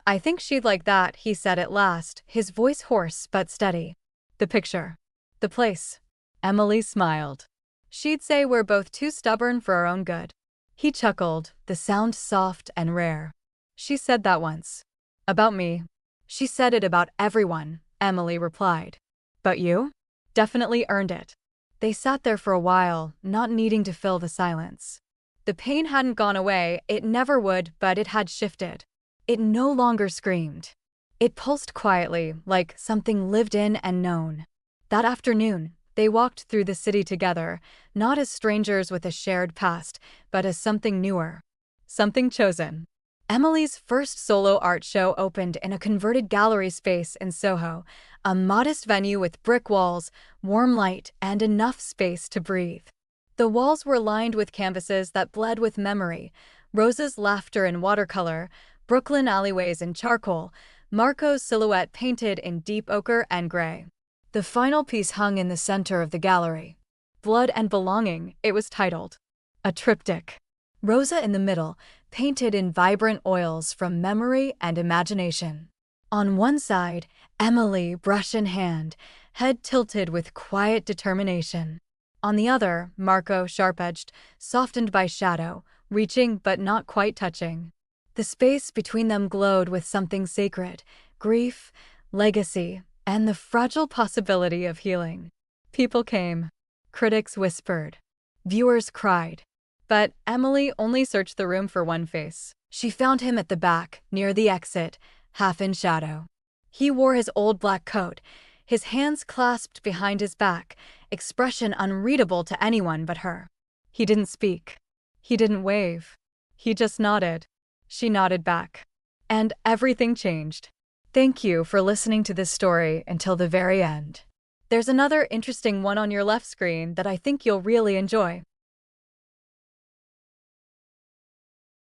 "I think she'd like that," he said at last, his voice hoarse but steady. "The picture. The place." Emily smiled. "She'd say we're both too stubborn for our own good." He chuckled, the sound soft and rare. "She said that once. About me." "She said it about everyone," Emily replied. "But you? Definitely earned it." They sat there for a while, not needing to fill the silence. The pain hadn't gone away, it never would, but it had shifted. It no longer screamed. It pulsed quietly, like something lived in and known. That afternoon, they walked through the city together, not as strangers with a shared past, but as something newer. Something chosen. Emily's first solo art show opened in a converted gallery space in Soho, a modest venue with brick walls, warm light, and enough space to breathe. The walls were lined with canvases that bled with memory, Rosa's laughter in watercolor, Brooklyn alleyways in charcoal, Marco's silhouette painted in deep ochre and gray. The final piece hung in the center of the gallery. Blood and Belonging, it was titled. A triptych. Rosa in the middle, painted in vibrant oils from memory and imagination. On one side, Emily, brush in hand, head tilted with quiet determination. On the other, Marco, sharp-edged, softened by shadow, reaching but not quite touching. The space between them glowed with something sacred, grief, legacy, and the fragile possibility of healing. People came. Critics whispered. Viewers cried. But Emily only searched the room for one face. She found him at the back, near the exit, half in shadow. He wore his old black coat, his hands clasped behind his back, expression unreadable to anyone but her. He didn't speak. He didn't wave. He just nodded. She nodded back. And everything changed. Thank you for listening to this story until the very end. There's another interesting one on your left screen that I think you'll really enjoy.